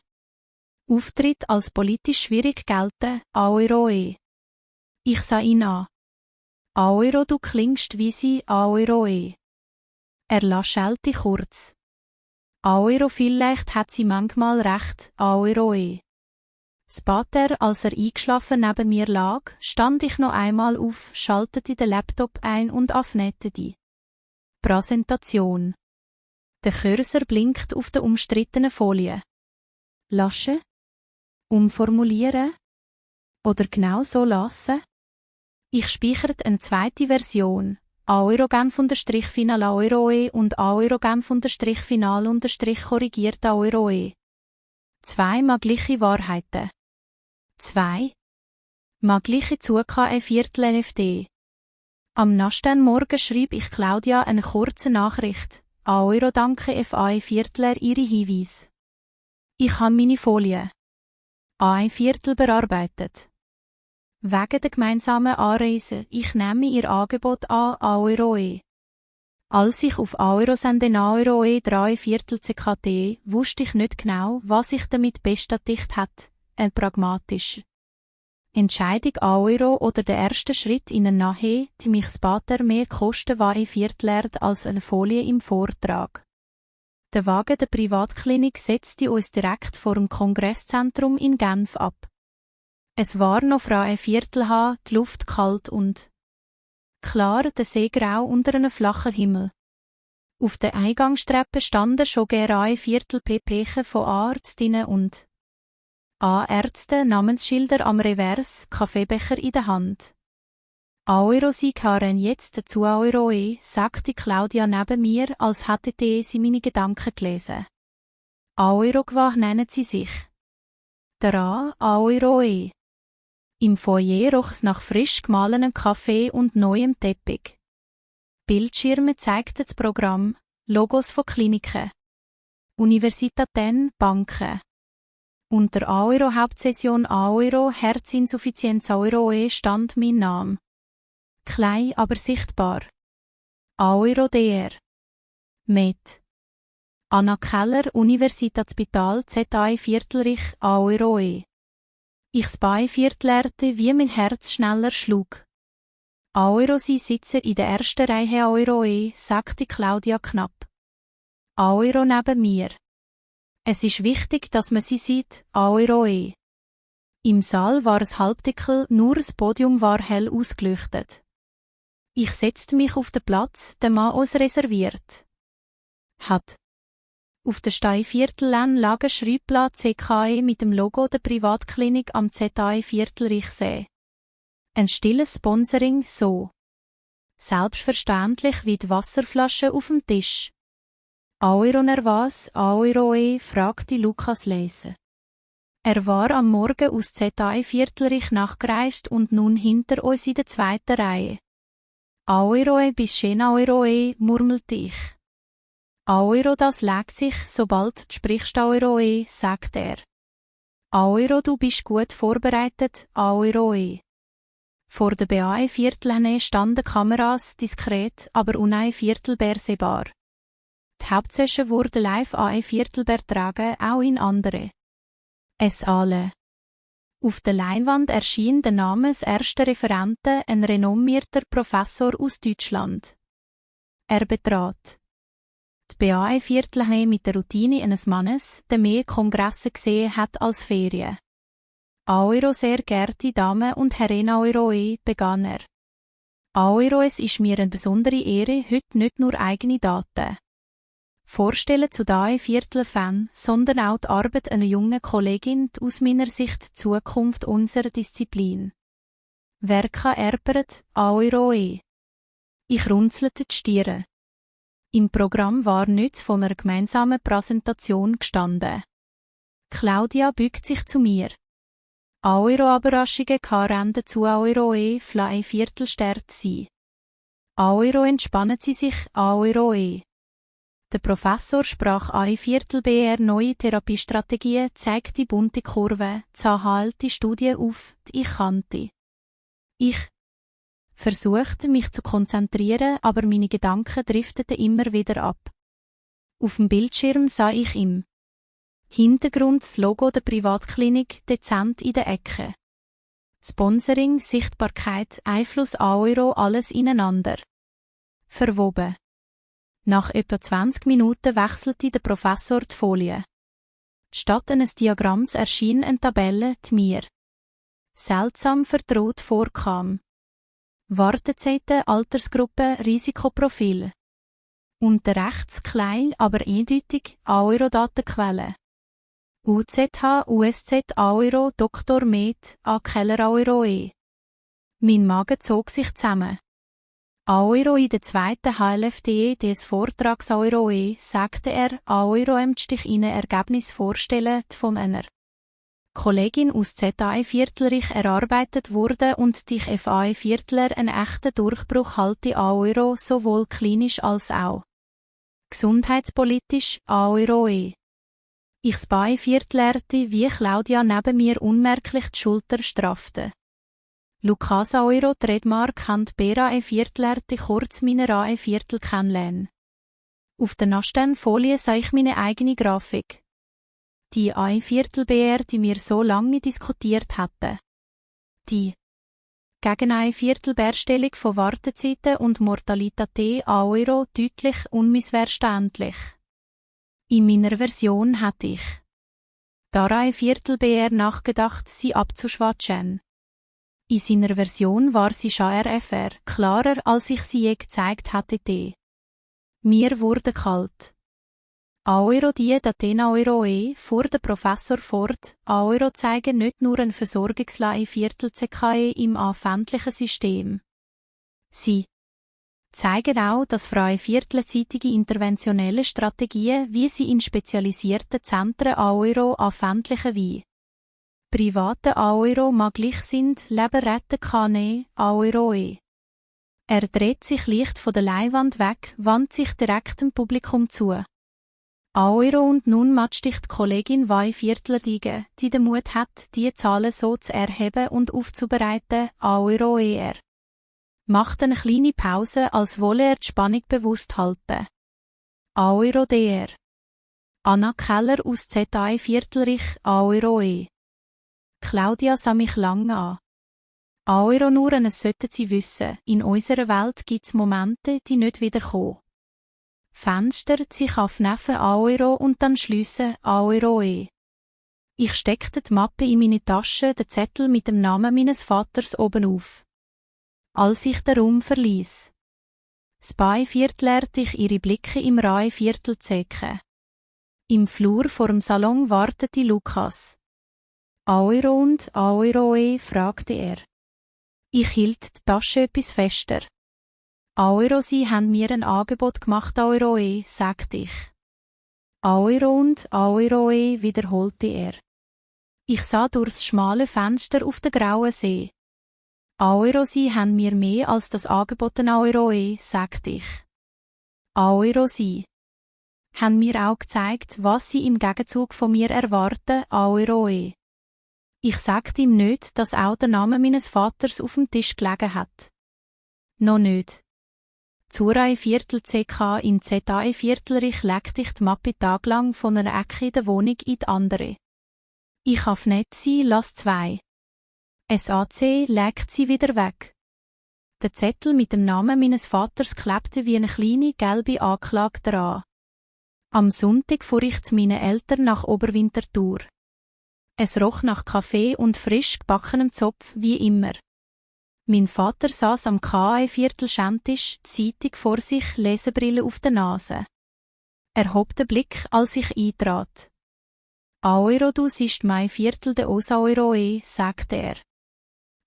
Auftritt als politisch schwierig gelten, Euro. Ich sah ihn an. Euro, du klingst wie sie, Euro. Er lächelte kurz. Euro, vielleicht hat sie manchmal recht, Euro. Später, als er eingeschlafen neben mir lag, stand ich noch einmal auf, schaltete den Laptop ein und öffnete die Präsentation. Der Cursor blinkt auf der umstrittenen Folie. Laschen? Umformulieren? Oder genau so lassen? Ich speichere eine zweite Version. Euro Genf_Final Euro und Euro Genf_Final_ korrigiert Euro. 2 mal gleiche Wahrheiten. 2 mal gleiche Zugehörige Viertel NFD. Am nächsten Morgen schrieb ich Claudia eine kurze Nachricht. Euro danke FA Viertler Ihre Hinweise. Ich habe meine Folie A Viertel bearbeitet. Wegen der gemeinsamen Anreise, ich nehme Ihr Angebot an, Euro. Als ich auf Euro sende Euro 3 Viertel CKT, wusste ich nicht genau, was ich damit bestätigt hat, eine pragmatische Entscheidung Euro oder der erste Schritt in eine Nähe, die mich später mehr kosten war Viertel als eine Folie im Vortrag. Der Wagen der Privatklinik setzte uns direkt vor dem Kongresszentrum in Genf ab. Es war noch freie Viertel, die Luft kalt und klar, der See grau unter einem flachen Himmel. Auf der Eingangstreppe standen schon gerade Viertel PPchen von Arztinnen und Ärzte, Namensschilder am Revers, Kaffeebecher in der Hand. Euro, Sie gehören jetzt dazu, Euro, sagte Claudia neben mir, als hätte sie meine Gedanken gelesen. Euro, was nennen Sie sich? Daran, Euro. Im Foyer roch es nach frisch gemahlenem Kaffee und neuem Teppich. Bildschirme zeigten das Programm, Logos von Kliniken, Universitäten, Banken. Unter Euro Hauptsession Euro Herzinsuffizienz Euro stand mein Name. Klein, aber sichtbar. Euro DR. Med. Anna Keller, Universitätsspital ZAI Viertelrich, Euro. Ich spy Viertelerte, wie mein Herz schneller schlug. Euro, Sie sitzen in der ersten Reihe, Euro, sagte Claudia knapp. Euro neben mir. Es ist wichtig, dass man sie sieht, Euro. Im Saal war es halbdunkel, nur das Podium war hell ausgeleuchtet. Ich setzte mich auf den Platz, den man uns reserviert hat. Auf der Steiviertel lag ein Schreibblatt CKE mit dem Logo der Privatklinik am ZAE Viertelrichsee. Ein stilles Sponsoring, so selbstverständlich wie die Wasserflasche auf dem Tisch. Euro was, Euro fragte Lukas leise. Er war am Morgen aus ZAE Viertelrich nachgereist und nun hinter uns in der zweiten Reihe. Euro bis schön Euro, murmelte ich. Euro, das legt sich, sobald du sprichst, Euro, sagt er. Euro, du bist gut vorbereitet, Euro. Vor der BAE-Viertel standen Kameras diskret, aber unei-Viertel sehbar. Die Hauptsession wurde live AE-Viertel übertragen, auch in andere Saale. Auf der Leinwand erschien der Name des ersten Referenten, ein renommierter Professor aus Deutschland. Er betrat die BAE-Viertel mit der Routine eines Mannes, der mehr Kongresse gesehen hat als Ferien. Aoiro, sehr geehrte Damen und Herren Aoiroe, begann er. Aoiro, es ist mir eine besondere Ehre, heute nicht nur eigene Daten vorstellen zu AE-Viertel-Fan, sondern auch die Arbeit einer jungen Kollegin, die aus meiner Sicht die Zukunft unserer Disziplin Verka erbert, Aoiroe. Ich runzelte die Stirn. Im Programm war nichts von einer gemeinsamen Präsentation gestanden. Claudia bückt sich zu mir. Aoiro-Überraschungen kann zu Aoiroe flae Viertelstert sein. Aoiro entspannen Sie sich, Aoiroe. Der Professor sprach AE-Viertel BR neue Therapiestrategien, zeigte bunte Kurven, zahlte Studien auf, die ich kannte. Ich versuchte, mich zu konzentrieren, aber meine Gedanken drifteten immer wieder ab. Auf dem Bildschirm sah ich im Hintergrund das Logo der Privatklinik dezent in der Ecke. Sponsoring, Sichtbarkeit, Einfluss Aoiro, alles ineinander verwoben. Nach etwa 20 Minuten wechselte der Professor die Folie. Statt eines Diagramms erschien eine Tabelle, die mir seltsam vertraut vorkam. Wartezeiten, Altersgruppe, Risikoprofil. Unter rechts klein, aber eindeutig Aoiro-Datenquelle. UZH, USZ, Aoiro, Dr. Med, A. Keller Aoiroe. Mein Magen zog sich zusammen. Aoiro in der zweiten HLFDE des Vortrags Aoiroe, sagte er, Aoiro Stich Ihnen Ergebnis vorstellen, die von einer Kollegin aus ZAE-Viertelrich erarbeitet wurde und die FAE-Viertler einen echten Durchbruch halte Aoiro sowohl klinisch als auch gesundheitspolitisch, Aoiroe. Ich SPAE-Viertlerte, wie Claudia neben mir unmerklich die Schulter straffte. Lukas Aoiro, Trademark, haben BRAE-Viertlerte kurz meine RAE-Viertel kennenlernen. Auf der Naschsteinfolie sah ich meine eigene Grafik. Die AE-Viertel-BR, die wir so lange diskutiert hatten. Die gegen AE-Viertel-Bärstellung von Wartezeiten und Mortalität Aoiro deutlich unmissverständlich. In meiner Version hätte ich der AE-Viertel-BR nachgedacht, sie abzuschwatschen. In seiner Version war sie RFR, klarer als ich sie je gezeigt hatte. Mir wurde kalt. Aoiro die Daten Aoiroe, fuhr der Professor fort, Aoiro zeigen nicht nur ein Versorgungslei Viertel CKE im anfänglichen System. Sie zeigen auch, dass freie viertelzeitige interventionelle Strategien, wie sie in spezialisierten Zentren Aoiro anfänglichen wie private Aoiro maglich sind, Leben retten kann Aoiroe. Er dreht sich leicht von der Leinwand weg, wandt sich direkt dem Publikum zu. Aoiro und nun matscht dich die Kollegin Wai Viertler liegen, die den Mut hat, die Zahlen so zu erheben und aufzubereiten, Aoiroe er. Macht eine kleine Pause, als wolle er die Spannung bewusst halten. Aoiro DR. Anna Keller aus ZAE Viertelrich, Aoiroe. Claudia sah mich lange an. Aoiro nur, es sollten Sie wissen, in unserer Welt gibt's Momente, die nicht wiederkommen. Fenster, sich auf Neffen Aoiro und dann schliessen Aoiroe. Ich steckte die Mappe in meine Tasche, den Zettel mit dem Namen meines Vaters oben auf. Als ich den Raum verließ. SPAE-Viertel lehrte ich ihre Blicke im RAE-Viertel zecken. Im Flur vor dem Salon wartete Lukas. Aoiro und Aoiroe, fragte er. Ich hielt die Tasche etwas fester. Aoiro, Sie haben mir ein Angebot gemacht, Aoiroe, sagte ich. Aoiro und Aoiroe, wiederholte er. Ich sah durchs schmale Fenster auf den grauen See. Aoiro, Sie haben mir mehr als das angeboten, Aoiroe, sagte ich. Aoiro, Sie haben mir auch gezeigt, was Sie im Gegenzug von mir erwarten, Aoiroe. Ich sagte ihm nicht, dass auch der Name meines Vaters auf dem Tisch gelegen hat. Noch nicht. Zurei-Viertel CK in ZAE-Viertelrich legte ich die Mappe tagelang von einer Ecke in der Wohnung in die andere. Ich auf Netzi lass 2. SAC legt sie wieder weg. Der Zettel mit dem Namen meines Vaters klebte wie eine kleine gelbe Anklage dran. Am Sonntag fuhr ich zu meinen Eltern nach Oberwinterthur. Es roch nach Kaffee und frisch gebackenem Zopf wie immer. Mein Vater saß am KA-Viertel-Schentisch, Zeitung vor sich, Lesebrille auf der Nase. Er hob den Blick, als ich eintrat. «Aoiro, du siehst mein Viertel de Osaoiroe», sagte er.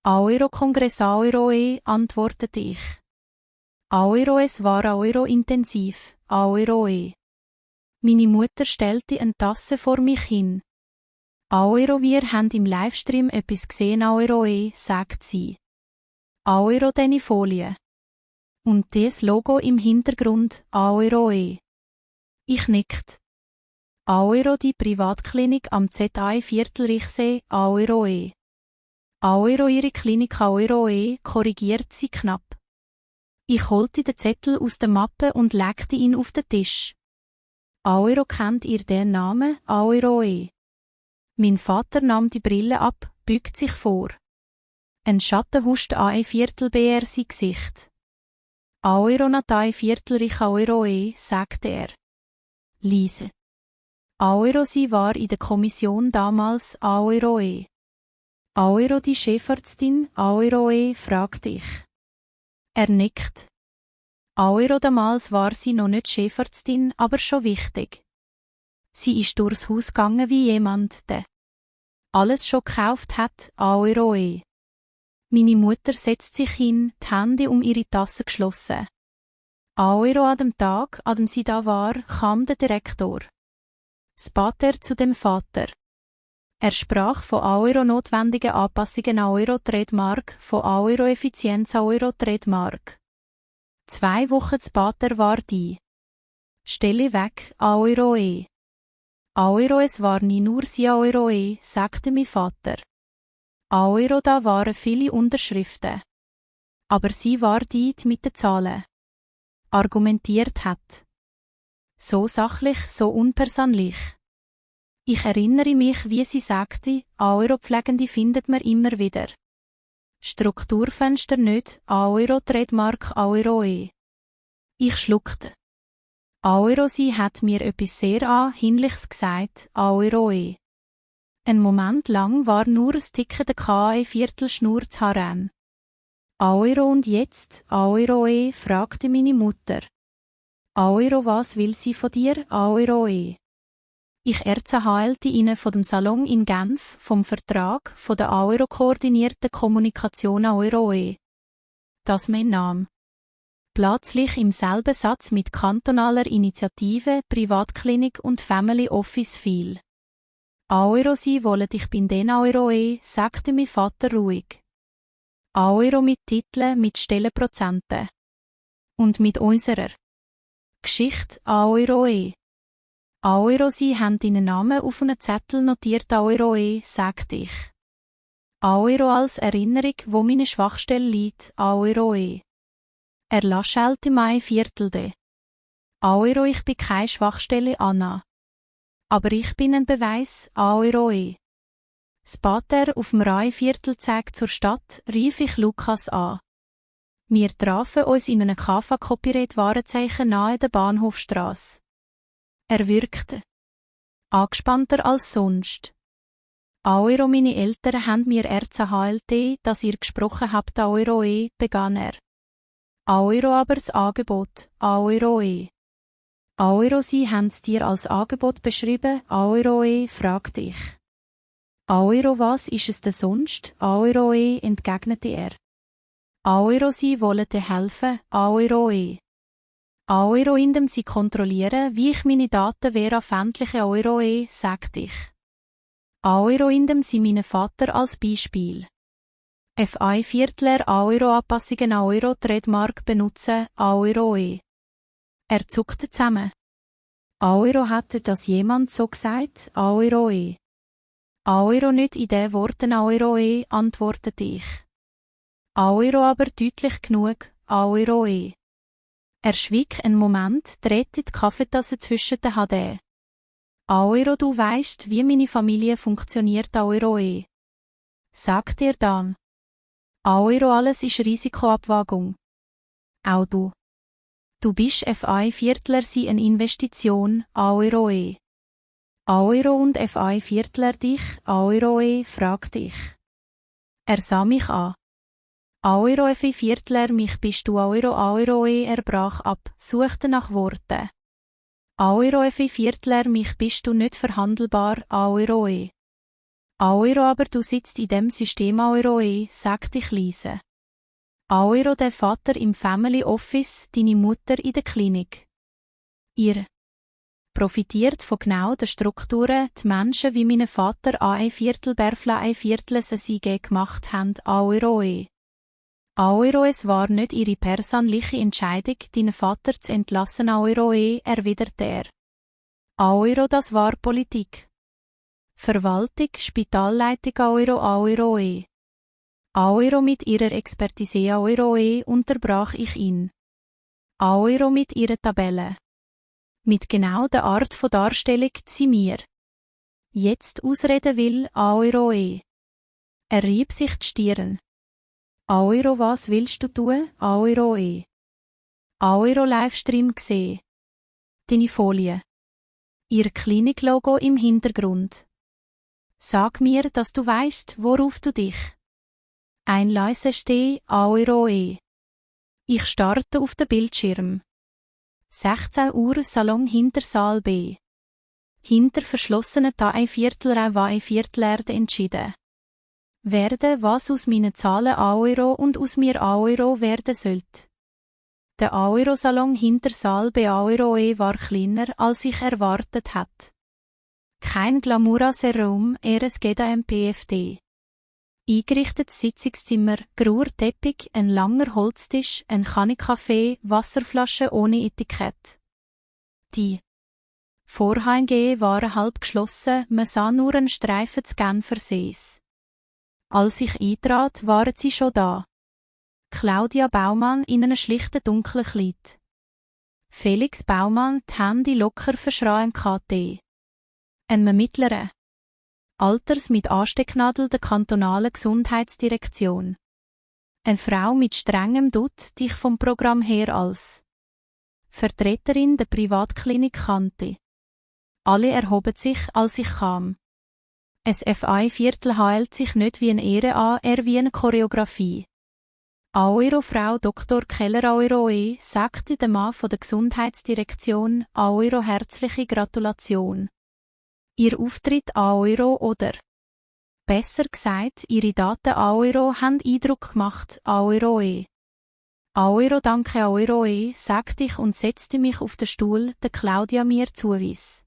«Aoiro Kongress Aoiroe», antwortete ich. «Aoiro, es war Aoiro intensiv, Aoiroe». Meine Mutter stellte eine Tasse vor mich hin. «Aoiro, wir haben im Livestream etwas gesehen, Aoiroe», sagt sie. «Aoiro, deine Folie». Und das Logo im Hintergrund, Aoiroe. Ich nickt. «Aoiro, die Privatklinik am ZAE-Viertelrichsee, Aoiroe». «Aoiro, ihre Klinik Aoiroe», korrigiert sie knapp. Ich holte den Zettel aus der Mappe und legte ihn auf den Tisch. «Aoiro, kennt ihr den Namen, Aoiroe?» Mein Vater nahm die Brille ab, bückt sich vor. Ein Schatten huscht AE-Viertel BR sein Gesicht. «Aoiro natae Viertelrich Aoiroe», sagte er. Leise. «Aoiro, sie war in der Kommission damals, Aoiroe». «Aoiro, die Chefarztin, Aoiroe», fragte ich. Er nickt. «Aoiro, damals war sie noch nicht Chefarztin, aber schon wichtig. Sie ist durchs Haus gegangen wie jemand, der alles schon gekauft hat, Aoiroe». Meine Mutter setzt sich hin, die Hände um ihre Tasse geschlossen. «Aoiro, an dem Tag, an dem sie da war, kam der Direktor. Das Pater zu dem Vater. Er sprach von Aoiro notwendigen Anpassungen an Euro-Trademark, von Aoiro-Effizienz an Euro-Trademark. 2 Wochen das Pater war die. Stelle weg, Aoiroe. «Aoiro, es war nie nur sie Aoiroe», sagte mein Vater. «Aoiro, da waren viele Unterschriften. Aber sie war die mit den Zahlen. Argumentiert hat. So sachlich, so unpersönlich. Ich erinnere mich, wie sie sagte, Aoiro-Pflegende findet man immer wieder. Strukturfenster nicht, Aoiro-Trademark Aoiroe». Ich schluckte. «Aoiro, sie hat mir etwas sehr Hinliches gesagt, Aoiroe». Ein Moment lang war nur ein Ticken der KAE-Viertelschnur zu Haran. «Aoiro, und jetzt, Aoiroe?» fragte meine Mutter. «Aoiro, was will sie von dir, Aoiroe?» Ich erzählte ihnen von dem Salon in Genf, vom Vertrag, von der Aoiro-koordinierten Kommunikation Aoiroe. Das mein Name. Plötzlich im selben Satz mit kantonaler Initiative, Privatklinik und Family Office viel. «Aoiro, sie wollen, ich bin den Aoiroe», sagte mein Vater ruhig. «Aoiro mit Titeln, mit Stellenprozenten. Und mit unserer Geschichte, Aoiroe». «Aoiro, sie haben deinen Namen auf einen Zettel notiert, Aoiroe», sagte ich. «Aoiro als Erinnerung, wo meine Schwachstelle liegt, Aoiroe». Er laschelte mein Viertelde. «Aoiro, ich bin keine Schwachstelle, Anna. Aber ich bin ein Beweis, Aoiroe». Das Pater auf dem Rai-Viertel zeigt zur Stadt, rief ich Lukas an. Wir trafen uns in einem Kafa-Copyright-Warenzeichen nahe der Bahnhofstrasse. Er wirkte angespannter als sonst. «Aoiro, meine Eltern haben mir erzählt, dass ihr gesprochen habt, Aoiroe», begann er. «Aoiro, aber das Angebot, Aoiroe». «Aoiro, sie haben es dir als Angebot beschrieben, Aoiroe?» fragte ich. «Aoiro, was ist es denn sonst, Aoiroe?» entgegnete er. «Aoiro, sie wollen dir helfen, Aoiroe». «Aoiro, indem sie kontrollieren, wie ich meine Daten veröffentliche, Aoiroe», sagte ich. «Aoiro, indem sie meinen Vater als Beispiel. FI-Viertler Aoiro-Anpassungen an Euro-Trademark benutzen, Aoiroe». Er zuckte zusammen. «Aoiro, hatte das jemand so gesagt, Aoiroe?» Euro nicht in den Worten Euro antwortete ich. Euro aber deutlich genug, Euro Er schwieg einen Moment, drehte die Kaffeetasse zwischen den HD. Euro, du weisst, wie meine Familie funktioniert, Euro Sag dir dann. Euro, alles ist Risikoabwägung. Auch du. Du bist FI Viertler sie eine Investition, Euro Euro und FI Viertler dich, Euro fragte ich. Er sah mich an. Euro FI Viertler mich bist du Euro er brach ab, suchte nach Worten. Euro FI Viertler mich bist du nicht verhandelbar, Euro Euro aber du sitzt in dem System Euro sagte ich leise. Euro der Vater im Family Office, deine Mutter in der Klinik. Ihr profitiert von genau den Strukturen, die Menschen wie mein Vater ein Viertel Berfla ein Viertel sie gemacht haben, Euro Euro es war nicht ihre persönliche Entscheidung, deinen Vater zu entlassen, Euro erwiderte er. Euro das war Politik. Verwaltung, Spitalleitung, Euro Euro mit ihrer Expertise, Euro unterbrach ich ihn. Euro mit ihrer Tabelle. Mit genau der Art von Darstellung, die sie mir jetzt ausreden will, Euro Er rieb sich die Stirn. Euro, was willst du tun, Euro Euro Livestream gesehen. Deine Folie. Ihr Kliniklogo im Hintergrund. Sag mir, dass du weißt, worauf du dich einleise steh, Euro Ich starte auf den Bildschirm. 16 Uhr Salon hinter Saal B. Hinter verschlossenen Viertelraum war ein Viertelerde entschieden. Werde, was aus meinen Zahlen Euro und aus mir Euro werden sollte. Der Euro-Salon hinter Saal B Euro war kleiner, als ich erwartet hatte. Kein Glamour-Raum, es geht am PFD. Eingerichtetes Sitzungszimmer, grauer Teppich, ein langer Holztisch, ein Kanne Kaffee, Wasserflasche ohne Etikett. Die Vorhänge waren halb geschlossen, man sah nur einen Streifen des Genfer Sees. Als ich eintrat, waren sie schon da. Claudia Baumann in einem schlichten dunklen Kleid. Felix Baumann, die Hände locker verschrauen KT. Ein mittlerer Alters mit Anstecknadel der kantonalen Gesundheitsdirektion. Eine Frau mit strengem Dutt, die ich vom Programm her als Vertreterin der Privatklinik kannte. Alle erhoben sich, als ich kam. Es FI-Viertel hält sich nicht wie eine Ehre an, eher wie eine Choreografie. Euro Frau Dr. Keller Euro sagte der Mann von der Gesundheitsdirektion, Euro herzliche Gratulation. Ihr Auftritt Euro oder besser gesagt, ihre Daten Euro haben Eindruck gemacht, Euro Euro danke Euro sagte ich und setzte mich auf den Stuhl, der Claudia mir zuwies.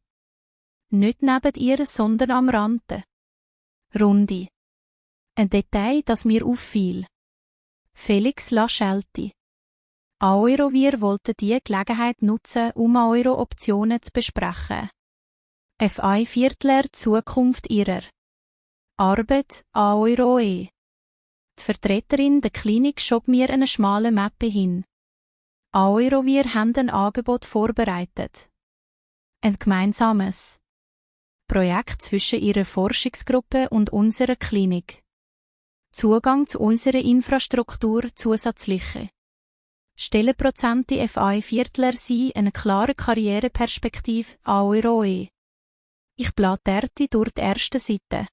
Nicht neben ihr, sondern am Rande. Runde. Ein Detail, das mir auffiel. Felix Laschelte. Euro wir wollten die Gelegenheit nutzen, um eure Optionen zu besprechen. FI Viertler Zukunft ihrer Arbeit, Euro Die Vertreterin der Klinik schob mir eine schmale Mappe hin. Euro wir haben ein Angebot vorbereitet. Ein gemeinsames Projekt zwischen ihrer Forschungsgruppe und unserer Klinik. Zugang zu unserer Infrastruktur zusätzliche Stellenprozente FI Viertler sie eine klare Karriereperspektive, Euro Ich blätterte durch die erste Seite.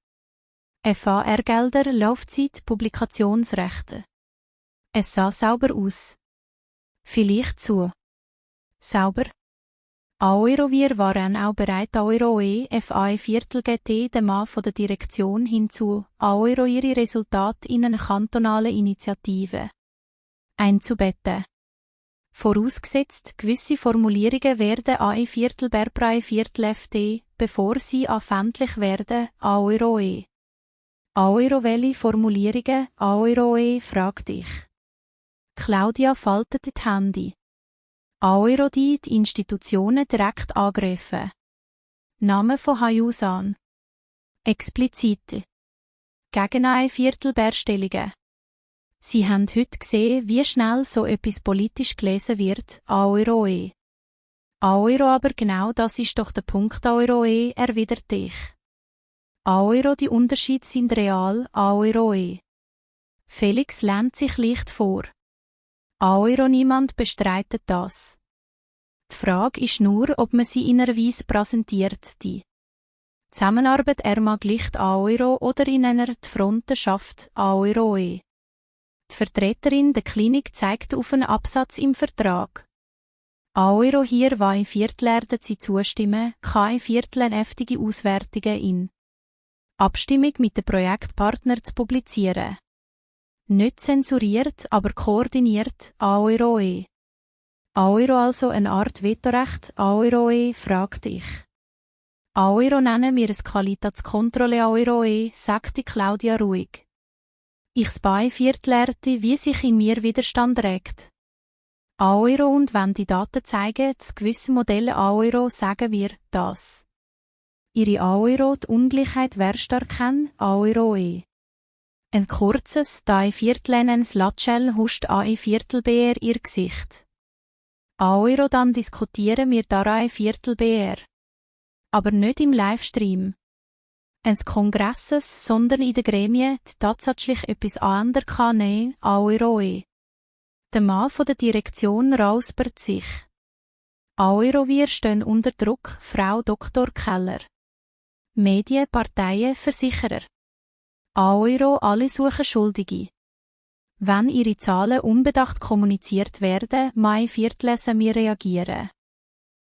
FAR-Gelder, Laufzeit, Publikationsrechte. Es sah sauber aus. Vielleicht zu sauber. Euro wir waren auch bereit, Euro FI Viertel GT, der Mann von der Direktion hinzu, Euro ihre Resultate in eine kantonale Initiative einzubetten. Vorausgesetzt, gewisse Formulierungen werden ein Viertel Berbrei Viertel FD, bevor sie anfänglich werden, Euro Euro welche Formulierungen, Euro fragte ich. Claudia faltete die Hände. Euro die Institutionen direkt angreifen. Name von Hayusan. Explizite. Gegen ein Viertel Bärstellungen. Sie haben heute gesehen, wie schnell so etwas politisch gelesen wird, Aoiroe. Aoiro aber genau das ist doch der Punkt Aoiroe, erwiderte ich. Aoiro, die Unterschiede sind real, Aoiroe. Felix lehnt sich leicht vor. Aoiro, niemand bestreitet das. Die Frage ist nur, ob man sie in einer Weise präsentiert, die Zusammenarbeit mag Licht Aoiro oder in einer die Fronten schafft, Aoiroe. Die Vertreterin der Klinik zeigt auf einen Absatz im Vertrag. Aoiro hier war ein Viertel werden sie zustimmen, kein Viertel heftige Auswertungen in Abstimmung mit den Projektpartnern zu publizieren. Nicht zensuriert, aber koordiniert, Aoiroe. Aoiro also eine Art Vetorecht, Aoiroe, fragte ich. Aoiro nennen wir es Qualitätskontrolle Aoiroe, sagte Claudia ruhig. Ich Viertel lernte, wie sich in mir Widerstand regt. Aoiro und wenn die Daten zeigen, dass gewisse Modelle Aoiro, sagen wir das. Ihre Aoiro, die Ungleichheit wer stark kennen, Aoiroe. Ein kurzes, Viertel ins Latschel huscht Viertel BR ihr Gesicht. Aoiro dann diskutieren wir da Viertel BR. Aber nicht im Livestream. Eines Kongresses, sondern in den Gremien, die tatsächlich etwas anderes kann nehmen, Aoiroe. Der Mann von der Direktion räuspert sich. Aoiro, wir stehen unter Druck, Frau Dr. Keller. Medien, Parteien, Versicherer. Aoiro, alle suchen Schuldige. Wenn ihre Zahlen unbedacht kommuniziert werden, Viertel wir reagieren.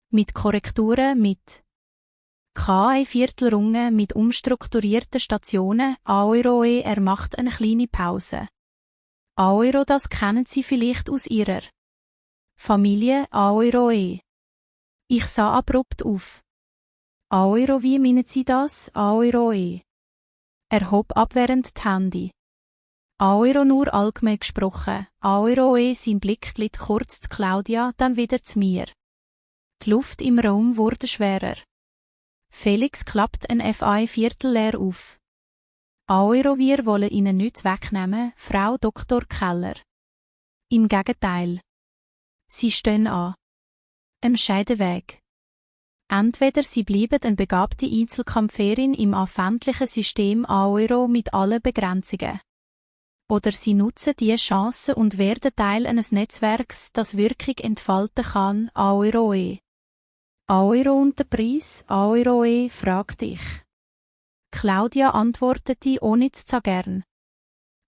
Mit Korrekturen, mit Viertelrungen, mit umstrukturierten Stationen, Aoiroe, macht eine kleine Pause. Aoiro, das kennen Sie vielleicht aus Ihrer Familie, Aoiroe. Ich sah abrupt auf. Aoiro, wie meinen Sie das, Aoiroe? Er hob abwehrend die Hände. Aoiro nur allgemein gesprochen, Aoiroe, sein Blick glitt kurz zu Claudia, dann wieder zu mir. Die Luft im Raum wurde schwerer. Felix klappt ein Viertel leer auf. Aoiro, wir wollen Ihnen nichts wegnehmen, Frau Dr. Keller. Im Gegenteil. Sie stehen an einem Scheideweg. Entweder Sie bleiben eine begabte Einzelkämpferin im öffentlichen System Aoiro mit allen Begrenzungen. Oder Sie nutzen diese Chance und werden Teil eines Netzwerks, das Wirkung entfalten kann, Aoiroe. Aoiro und der Preis, Aoiroe, fragte ich. Claudia antwortete ohne zu zagern.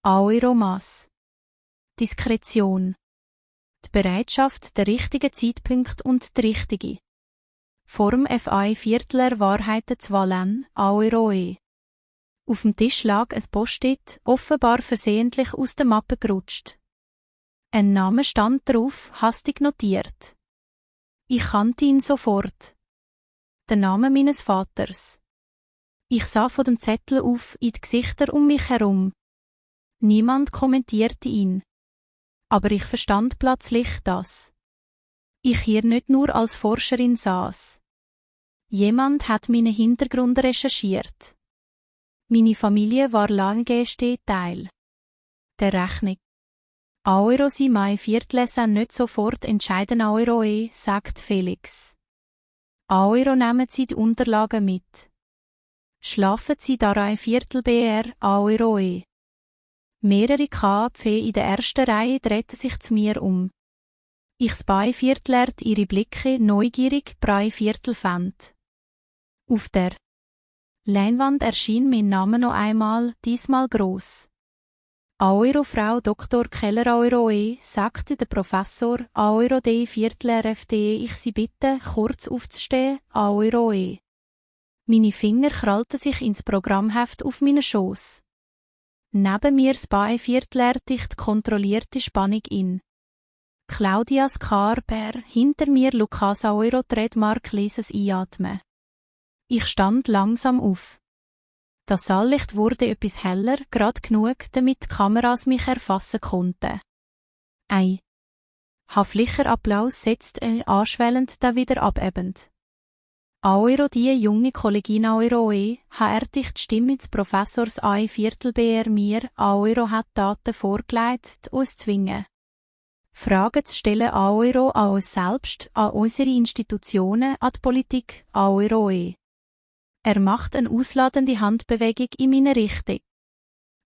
Aoiro Mass. Diskretion. Die Bereitschaft, der richtige Zeitpunkt und die richtige Form Viertler Wahrheiten zu wählen, Aoiroe. Auf dem Tisch lag ein Post-it, offenbar versehentlich aus der Mappe gerutscht. Ein Name stand drauf, hastig notiert. Ich kannte ihn sofort. Der Name meines Vaters. Ich sah von dem Zettel auf in die Gesichter um mich herum. Niemand kommentierte ihn. Aber ich verstand plötzlich, dass ich hier nicht nur als Forscherin saß. Jemand hat meinen Hintergrund recherchiert. Meine Familie war lange Teil der Rechnung. Aoiro sie Viertel nicht sofort entscheiden Aoiroe, sagt Felix. Aoiro nehmen Sie die Unterlagen mit. Schlafen Sie daran Viertel BR, Aoiroe. Mehrere KAPF in der ersten Reihe drehten sich zu mir um. Ich Viertel ihre Blicke neugierig Viertel fand. Auf der Leinwand erschien mein Name noch einmal, diesmal gross. Aoiro Frau Dr. Keller Aoiroe, sagte der Professor, Aoiro D. Viertel RFD, ich Sie bitte, kurz aufzustehen, Aoiroe. Meine Finger krallten sich ins Programmheft auf meinen Schoß. Neben mir Viertel dicht kontrollierte Spannung in. Claudias Karper, hinter mir Lukas Aoiro Trademark leises Einatmen. Ich stand langsam auf. Das Saallicht wurde etwas heller, gerade genug, damit die Kameras mich erfassen konnten. Flicherapplaus setzt anschwellend da wieder abebend. Aoiro die junge Kollegin Aoiroe, hat dich die Stimme des Professors A.E. BR mir, Aoiro hat Daten vorgelegt, uns zwingen. Fragen zu stellen Aoiro an uns selbst, an unsere Institutionen, an die Politik, Aoiroe. Er macht eine ausladende Handbewegung in meine Richtung.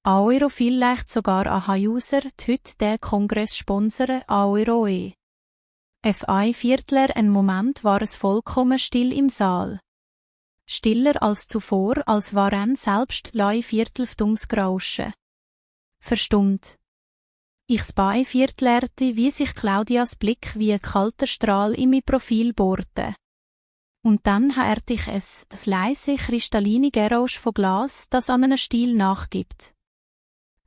Aoiro vielleicht sogar an User, die heute den Kongress sponsern, Aoiroe. FI Viertler, ein Moment war es vollkommen still im Saal. Stiller als zuvor, als waren selbst Lai Viertelftungsgrauschen. Verstummt. Ich spei Viertlerte, wie sich Claudias Blick wie ein kalter Strahl in mein Profil bohrte. Und dann hörte ich es, das leise, kristalline Geräusch von Glas, das an einem Stiel nachgibt.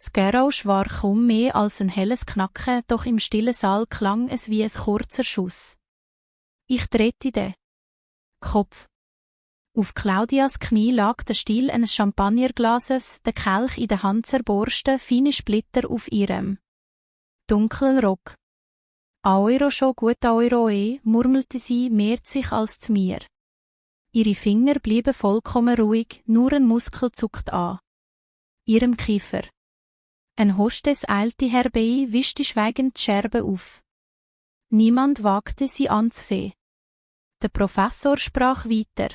Das Geräusch war kaum mehr als ein helles Knacken, doch im stillen Saal klang es wie ein kurzer Schuss. Ich drehte den Kopf. Auf Claudias Knie lag der Stiel eines Champagnerglases, der Kelch in der Hand zerborsten, feine Splitter auf ihrem dunklen Rock. Aoiro schon gut Aoiroe, murmelte sie, mehrt sich als zu mir. Ihre Finger blieben vollkommen ruhig, nur ein Muskel zuckt an ihrem Kiefer. Ein Hostess eilte herbei, wischte schweigend die Scherben auf. Niemand wagte sie anzusehen. Der Professor sprach weiter.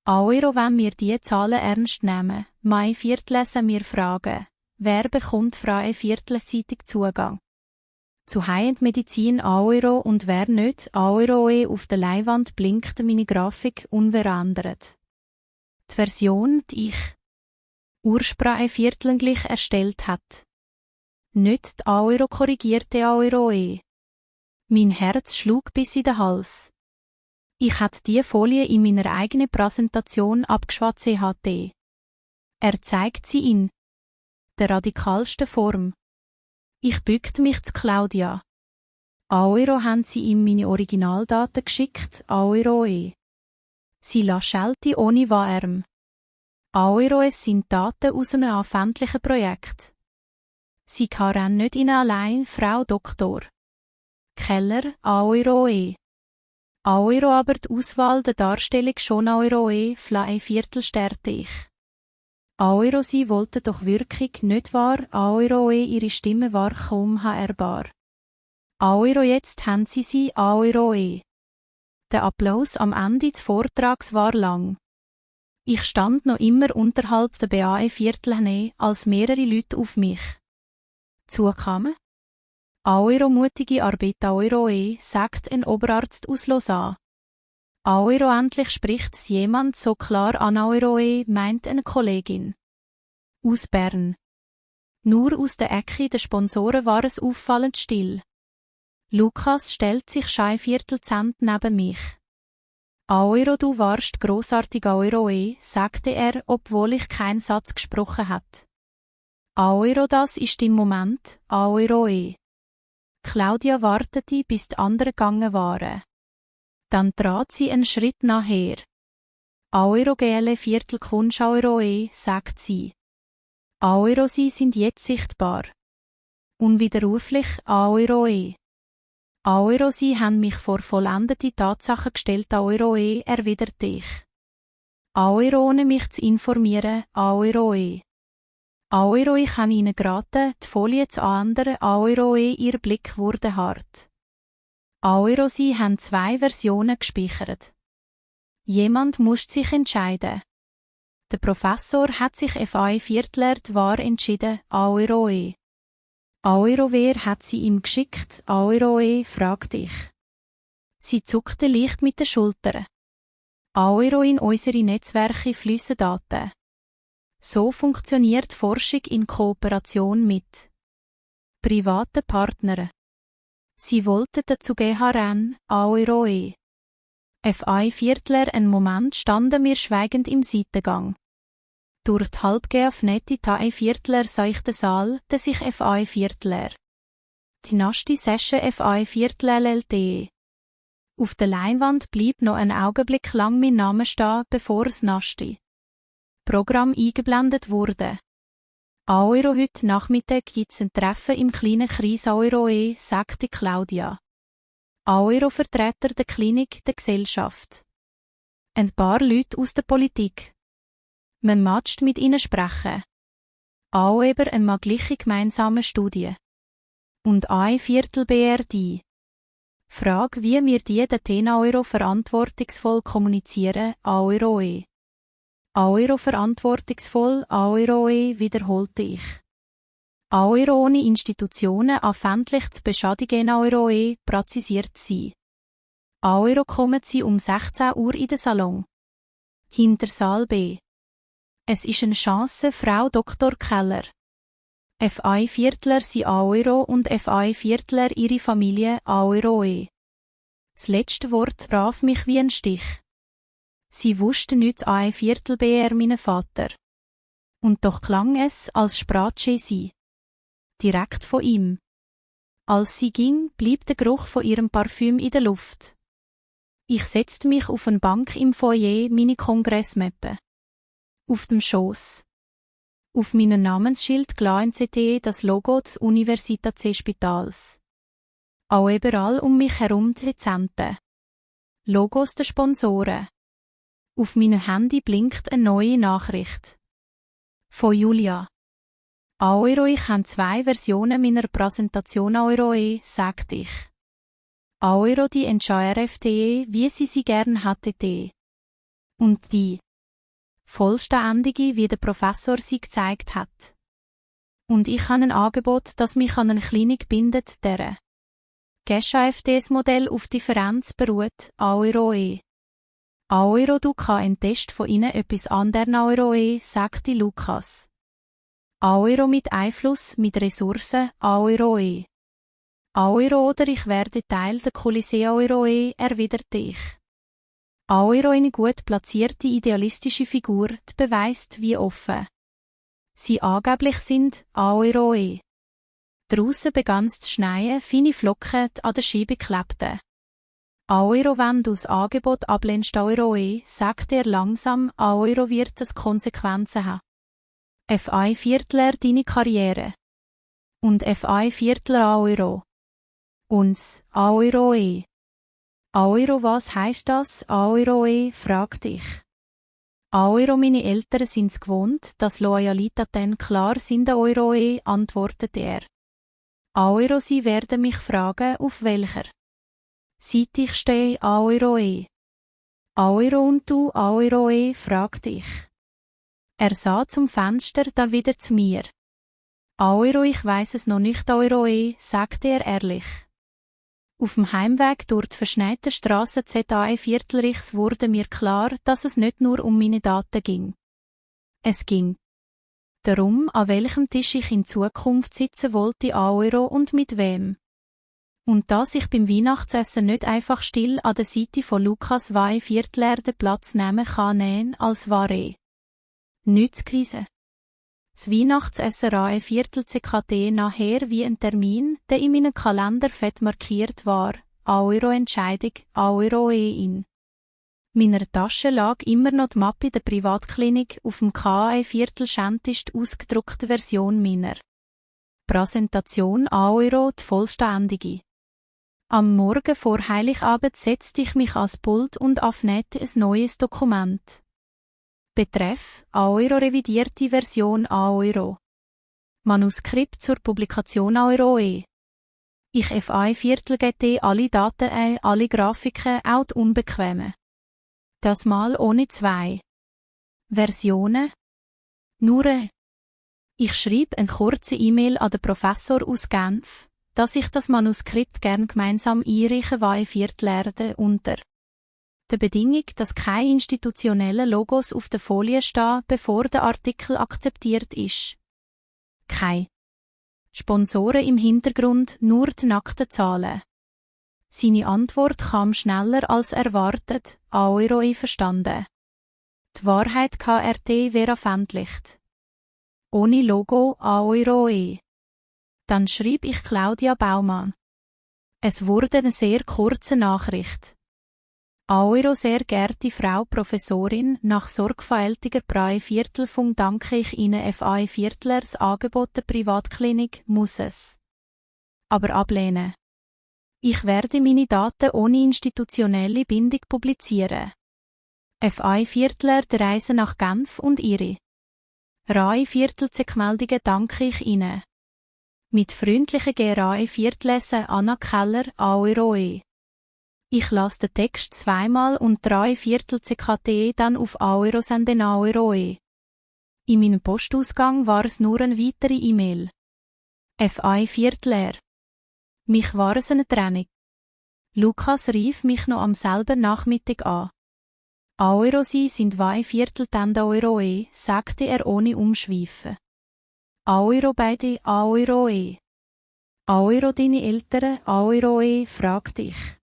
Aoiro, wenn wir die Zahlen ernst nehmen, Mai Viertlesen wir fragen, wer bekommt freie Viertelzeitung Zugang? Zu High-End-Medizin Aoiro und wer nicht, Aoiroe auf der Leinwand blinkte meine Grafik unverändert. Die Version, die ich Ursprache viertelnglich erstellt hat. Nicht die Aoiro korrigierte Aoiroe. Mein Herz schlug bis in den Hals. Ich hatte die Folie in meiner eigenen Präsentation abgeschwatzt. Er zeigt sie in der radikalsten Form. Ich bückte mich zu Claudia. Aoiro haben sie ihm meine Originaldaten geschickt, Aoiroe. Sie schelte ohne Warm. Aoiro, es sind Daten aus einem anfänglichen Projekt. Sie kann nicht in allein, Frau Doktor. Keller, Aoiroe. Aoiro aber die Auswahl der Darstellung schon Aoiroe, Flae Viertelsterte ich. Aoiro, sie wollte doch wirklich, nicht wahr? Aoiroe, ihre Stimme war kaum hörbar. Aoiro, jetzt haben sie, Aoiroe. Der Applaus am Ende des Vortrags war lang. Ich stand noch immer unterhalb der BAE Viertelhne, als mehrere Leute auf mich zukamen. Aoiro, mutige Arbeit Aoiroe, sagt ein Oberarzt aus Lausanne. Aoiro, endlich spricht es jemand so klar an Aoiroe, meint eine Kollegin. Aus Bern. Nur aus der Ecke der Sponsoren war es auffallend still. Lukas stellt sich Scheiviertelzent neben mich. Aoiro, du warst grossartig Aoiroe, sagte er, obwohl ich keinen Satz gesprochen hat. Aoiro, das ist im Moment, Aoiroe. Claudia wartete, bis die anderen gegangen waren. Dann trat sie einen Schritt nachher. Aoiro gele Viertelkunst Aoiroe, sagt sie. Aoiro, sie sind jetzt sichtbar. Unwiderruflich, Aoiroe. Aoiro, sie haben mich vor vollendete Tatsachen gestellt, Aoiroe, erwiderte ich. Aoiro, ohne mich zu informieren, Aoiroe. Aoiro, ich habe ihnen geraten, die Folie zu ändern, Aoiroe, ihr Blick wurde hart. Aoiro, sie haben 2 Versionen gespeichert. Jemand muss sich entscheiden. Der Professor hat sich FI Viertler wahr entschieden, Aoiroe. Aoiro, wer hat sie ihm geschickt, Aoiroe, fragte ich. Sie zuckte leicht mit den Schultern. Aoiro, in unsere Netzwerke fließen Daten. So funktioniert Forschung in Kooperation mit privaten Partnern. Sie wollten dazu GHRN, Aoiroe. FI Viertler, einen Moment standen wir schweigend im Seitengang. Durch die halbgeöffnete TAE Viertler sah ich den Saal, der sich FI Viertler. Die nächste Session FI Viertler LLT. Auf der Leinwand blieb noch einen Augenblick lang mein Name stehen, bevor das nächste Programm eingeblendet wurde. Aoiro, heute Nachmittag gibt's ein Treffen im kleinen Kreis Aoiroe, sagte Claudia. Aoiro, Vertreter der Klinik der Gesellschaft. Ein paar Leute aus der Politik. Man matscht mit ihnen sprechen. Auch über eine gleiche gemeinsame Studie. Und ein Viertel BRD. Frage, wie wir die den 10 Euro verantwortungsvoll kommunizieren, Euro. Euro verantwortungsvoll, Euro wiederholte ich. Euro ohne Institutionen öffentlich zu beschadigen, Euro präzisiert sie. Euro kommen sie um 16 Uhr in den Salon. Hinter Saal B. Es ist eine Chance, Frau Dr. Keller. F1 Viertler sind Euro und F1 Viertler ihre Familie Euro. Das letzte Wort traf mich wie ein Stich. Sie wusste nichts ein Viertel BR meinen Vater. Und doch klang es, als sprache sie. Direkt von ihm. Als sie ging, blieb der Geruch von ihrem Parfüm in der Luft. Ich setzte mich auf eine Bank im Foyer, meine Kongressmappe. Auf dem Schoß. Auf meinem Namensschild glänzte das Logo des Universitätsspitals. Auch überall um mich herum die Rezenten. Logos der Sponsoren. Auf meinem Handy blinkt eine neue Nachricht. Von Julia. Euro, ich habe 2 Versionen meiner Präsentation Euro, sagte ich. Euro die NCHRFTE, wie sie gern hatte. Und die vollständige, wie der Professor sie gezeigt hat. Und ich habe ein Angebot, das mich an eine Klinik bindet, deren GESH-AFDs-Modell auf Differenz beruht, Euro. Euro, du kann ein Test von ihnen etwas anderen Euro, sagte Lukas. Euro mit Einfluss, mit Ressourcen, Euro. Euro oder ich werde Teil der Kulisse Euro, erwiderte ich. Euro eine gut platzierte idealistische Figur, die beweist, wie offen sie angeblich sind, Euro. Draussen begann es zu schneien, feine Flocken an der Scheibe klebten. Euro, wenn du das Angebot ablehnst, Euro, sagte er langsam, Euro wird es Konsequenzen haben. F1 Viertler deine Karriere. Und F1 Viertler Euro. Uns, Euro. Euro, was heisst das, Euro, fragte ich. Euro, meine Eltern sind's gewohnt, dass Loyalitäten klar sind, Euro, antwortete er. Euro, sie werden mich fragen, auf welcher Seite ich stehe, Euro. Euro und du, Euro, fragte ich. Er sah zum Fenster, dann wieder zu mir. Euro, ich weiss es noch nicht, Euro, sagte er ehrlich. Auf dem Heimweg durch die verschneite Strasse ZAE Viertelrichs wurde mir klar, dass es nicht nur um meine Daten ging. Es ging darum, an welchem Tisch ich in Zukunft sitzen wollte, Euro und mit wem. Und dass ich beim Weihnachtsessen nicht einfach still an der Seite von Lukas Wei Viertler den Platz nehmen kann, als war nichts gewesen. Das Weihnachtsessen ein Viertel CKT nachher wie ein Termin, der in meinem Kalender fett markiert war, Euro-Entscheidung, Euro in meiner Tasche lag immer noch die Mappe der Privatklinik, auf dem KA Viertel Schentisch die ausgedruckte Version meiner Präsentation Euro, die vollständige. Am Morgen vor Heiligabend setzte ich mich ans Pult und öffnete ein neues Dokument. Betreff Euro revidierte Version Euro. Manuskript zur Publikation Euro. Ich F1 Viertel GT alle Daten ein, alle Grafiken, auch die unbequemen. Das Mal ohne 2 Versionen. Nur Ich schrieb eine kurze E-Mail an den Professor aus Genf, dass ich das Manuskript gern gemeinsam einreichen will, Viertelerde unter der Bedingung, dass keine institutionellen Logos auf der Folie stehen, bevor der Artikel akzeptiert ist. Keine Sponsoren im Hintergrund, nur die nackten Zahlen. Seine Antwort kam schneller als erwartet, Euro verstanden. Die Wahrheit KRT veröffentlicht. Ohne Logo Euro. Dann schrieb ich Claudia Baumann. Es wurde eine sehr kurze Nachricht. Euro, sehr geehrte Frau Professorin, nach sorgfältiger Viertelfunk danke ich Ihnen F1 Viertler das Angebot der Privatklinik, muss es aber ablehnen. Ich werde meine Daten ohne institutionelle Bindung publizieren. FI Viertler der Reise nach Genf und Ihre. RAI Viertelzeckmeldungen danke ich Ihnen. Mit freundlichen GRAI Viertlesen Anna Keller, AOROE. Ich lasse den Text zweimal und RAI Viertelzekte dann auf AORO senden AOROE. In meinem Postausgang war es nur eine weitere E-Mail. FI Viertler. Mich war es eine Trennung. Lukas rief mich noch am selben Nachmittag an. AORO Sie sind wei Viertel AOROE, sagte er ohne Umschweifen. AORO beide AOROE. AORO deine Eltern AOROE, fragte ich.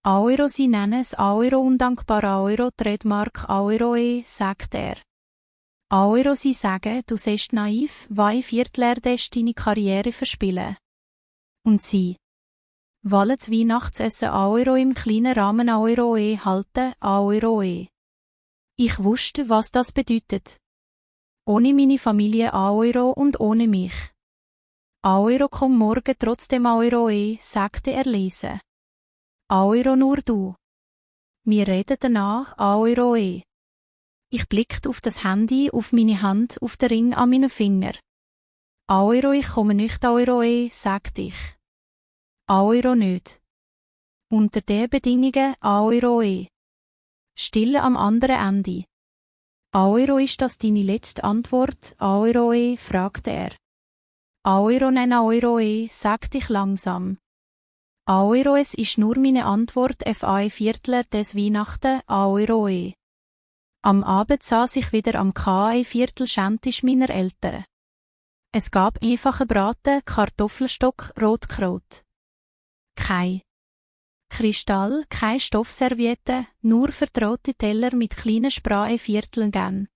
AORO Sie nennen es AORO undankbar AORO Trademark AOROE, sagte er. AORO Sie sagen, du seist naiv, wei Viertler deine Karriere verspielen. Und Sie? Wollen das Weihnachtsessen AORO im kleinen Rahmen AOROE halten, AOROE. Ich wusste, was das bedeutet. Ohne meine Familie AORO und ohne mich. AORO komm morgen trotzdem AOROE, sagte er leise. AORO nur du. Wir reden danach AOROE. Ich blickte auf das Handy, auf meine Hand, auf den Ring an meinen Finger. AORO ich komme nicht AOROE, sagte ich. AORO nicht. Unter den Bedingungen AOROE. Stille am anderen Ende. AORO ist das deine letzte Antwort, AOROE, fragte er. AORO nein AOROE, sagte ich langsam. AORO es ist nur meine Antwort FI Viertler des Weihnachten, AOROE. Am Abend saß ich wieder am KI Viertel Schentisch meiner Eltern. Es gab einfachen Braten, Kartoffelstock, Rotkraut. Kein Kristall, keine Stoffserviette, nur vertraute Teller mit kleinen Sprae-Vierteln gern.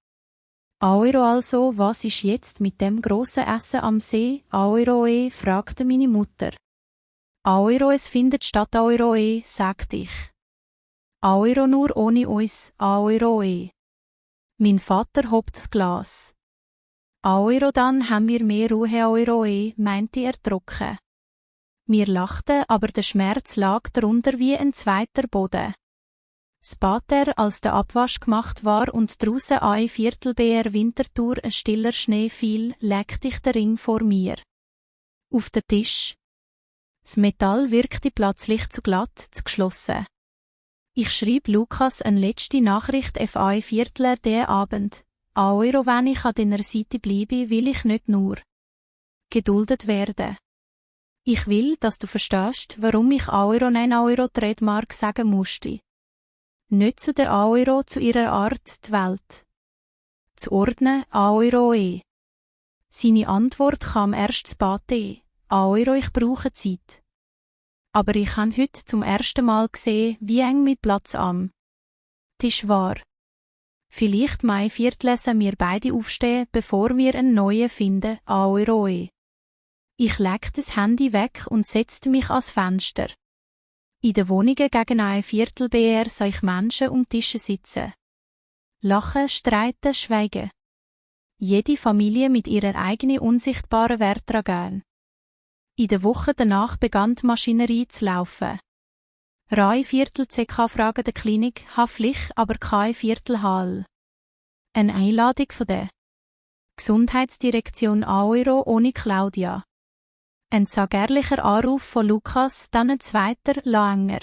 AORO also, was ist jetzt mit dem grossen Essen am See, AOROE, fragte meine Mutter. AORO es findet statt AOROE, sagte ich. AORO nur ohne uns, AOROE. Mein Vater hobt das Glas. AORO dann haben wir mehr Ruhe AOROE, meinte er trocken. Wir lachten, aber der Schmerz lag darunter wie ein zweiter Boden. Später, als der Abwasch gemacht war und draussen ein Viertel BR Winterthur ein stiller Schnee fiel, legte ich den Ring vor mir. Auf den Tisch. Das Metall wirkte plötzlich zu glatt, zu geschlossen. Ich schrieb Lukas eine letzte Nachricht FI Viertler den Abend. AORO, wenn ich an deiner Seite bleibe, will ich nicht nur geduldet werden. Ich will, dass du verstehst, warum ich AORO nein AORO Trademark sagen musste. Nicht zu der AORO, zu ihrer Art, die Welt zu ordnen, AOROE. Seine Antwort kam erst spät. AORO, ich brauche Zeit. Aber ich habe heute zum ersten Mal gesehen, wie eng mit Platz am Tisch war. Vielleicht Mai Viertlesen wir beide aufstehen, bevor wir einen neuen finden, AOROE. Ich legte das Handy weg und setzte mich ans Fenster. In den Wohnungen gegen ein Viertel BR sah ich Menschen um Tische sitzen. Lachen, streiten, schweigen. Jede Familie mit ihrer eigenen unsichtbaren Wert gern. In den Wochen danach begann die Maschinerie zu laufen. RAI Viertel CK Fragen der Klinik, Haflich, aber kein Viertel Hall. Eine Einladung von der Gesundheitsdirektion AORO ohne Claudia. Ein zagerlicher Anruf von Lukas, dann ein zweiter, länger.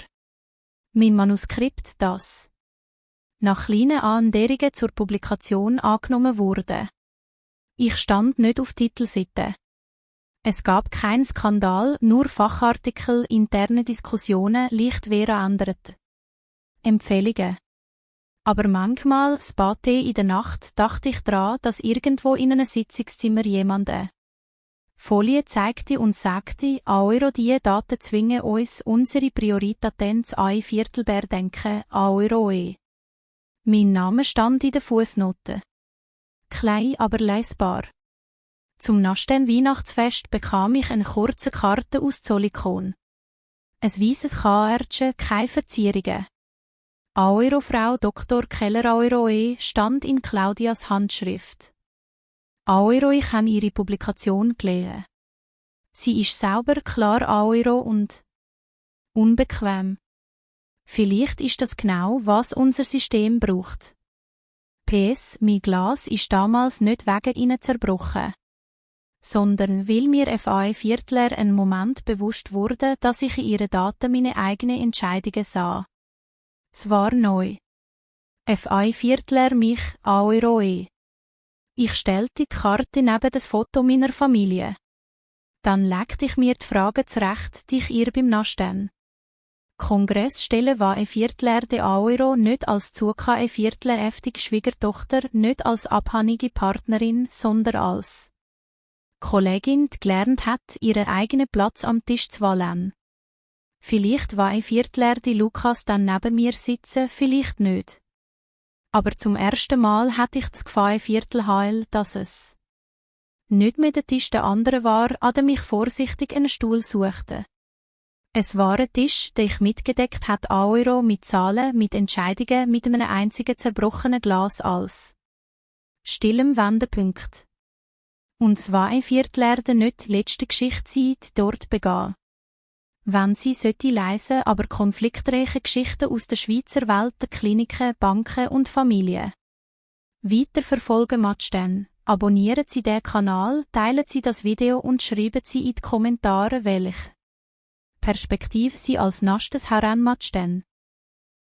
Mein Manuskript, das nach kleinen Annäherungen zur Publikation angenommen wurde. Ich stand nicht auf Titelseite. Es gab keinen Skandal, nur Fachartikel, interne Diskussionen, leicht verändert. Empfehlungen. Aber manchmal, spät in der Nacht, dachte ich daran, dass irgendwo in einem Sitzungszimmer jemand Folie zeigte und sagte, AORO die Daten zwingen uns, unsere Prioritäten zu ein Viertelbär denken, AOROE. Mein Name stand in der Fußnote. Klein, aber lesbar. Zum nächsten Weihnachtsfest bekam ich eine kurze Karte aus Zolikon. Ein weisses Kärtchen, keine Verzierungen. AORO Frau Dr. Keller AOROE stand in Claudias Handschrift. AORO, ich habe ihre Publikation gelesen. Sie ist sauber, klar AORO und unbequem. Vielleicht ist das genau, was unser System braucht. PS, mein Glas ist damals nicht wegen ihnen zerbrochen, sondern weil mir FAE-Viertler einen Moment bewusst wurde, dass ich in ihren Daten meine eigenen Entscheidungen sah. Es war neu. FAE-Viertler mich Aoiroe. Ich stellte die Karte neben das Foto meiner Familie. Dann legte ich mir die Fragen zurecht, die ich ihr beim Nachstehen. Kongress stellen FAE-Viertler de Aoiro nicht als Zuka-Viertler heftige Schwiegertochter, nicht als abhängige Partnerin, sondern als Kollegin, die gelernt hat, ihren eigenen Platz am Tisch zu wählen. Vielleicht FAE-Viertler die Lukas dann neben mir sitzen, vielleicht nicht. Aber zum ersten Mal hatte ich das FAE-Viertel heil, dass es nicht mehr der Tisch der anderen war, an dem ich vorsichtig einen Stuhl suchte. Es war ein Tisch, den ich mitgedeckt hat Euro mit Zahlen, mit Entscheidungen, mit einem einzigen zerbrochenen Glas als stillem Wendepunkt. Und es war FAE-Viertler nicht die letzte Geschichte sein, die dort begann. Wenn Sie solche leise, aber konfliktreiche Geschichten aus der Schweizer Welt, der Kliniken, Banken und Familien weiterverfolgen möchten, abonnieren Sie den Kanal, teilen Sie das Video und schreiben Sie in die Kommentare, welche Perspektive Sie als nächstes heranmatchen.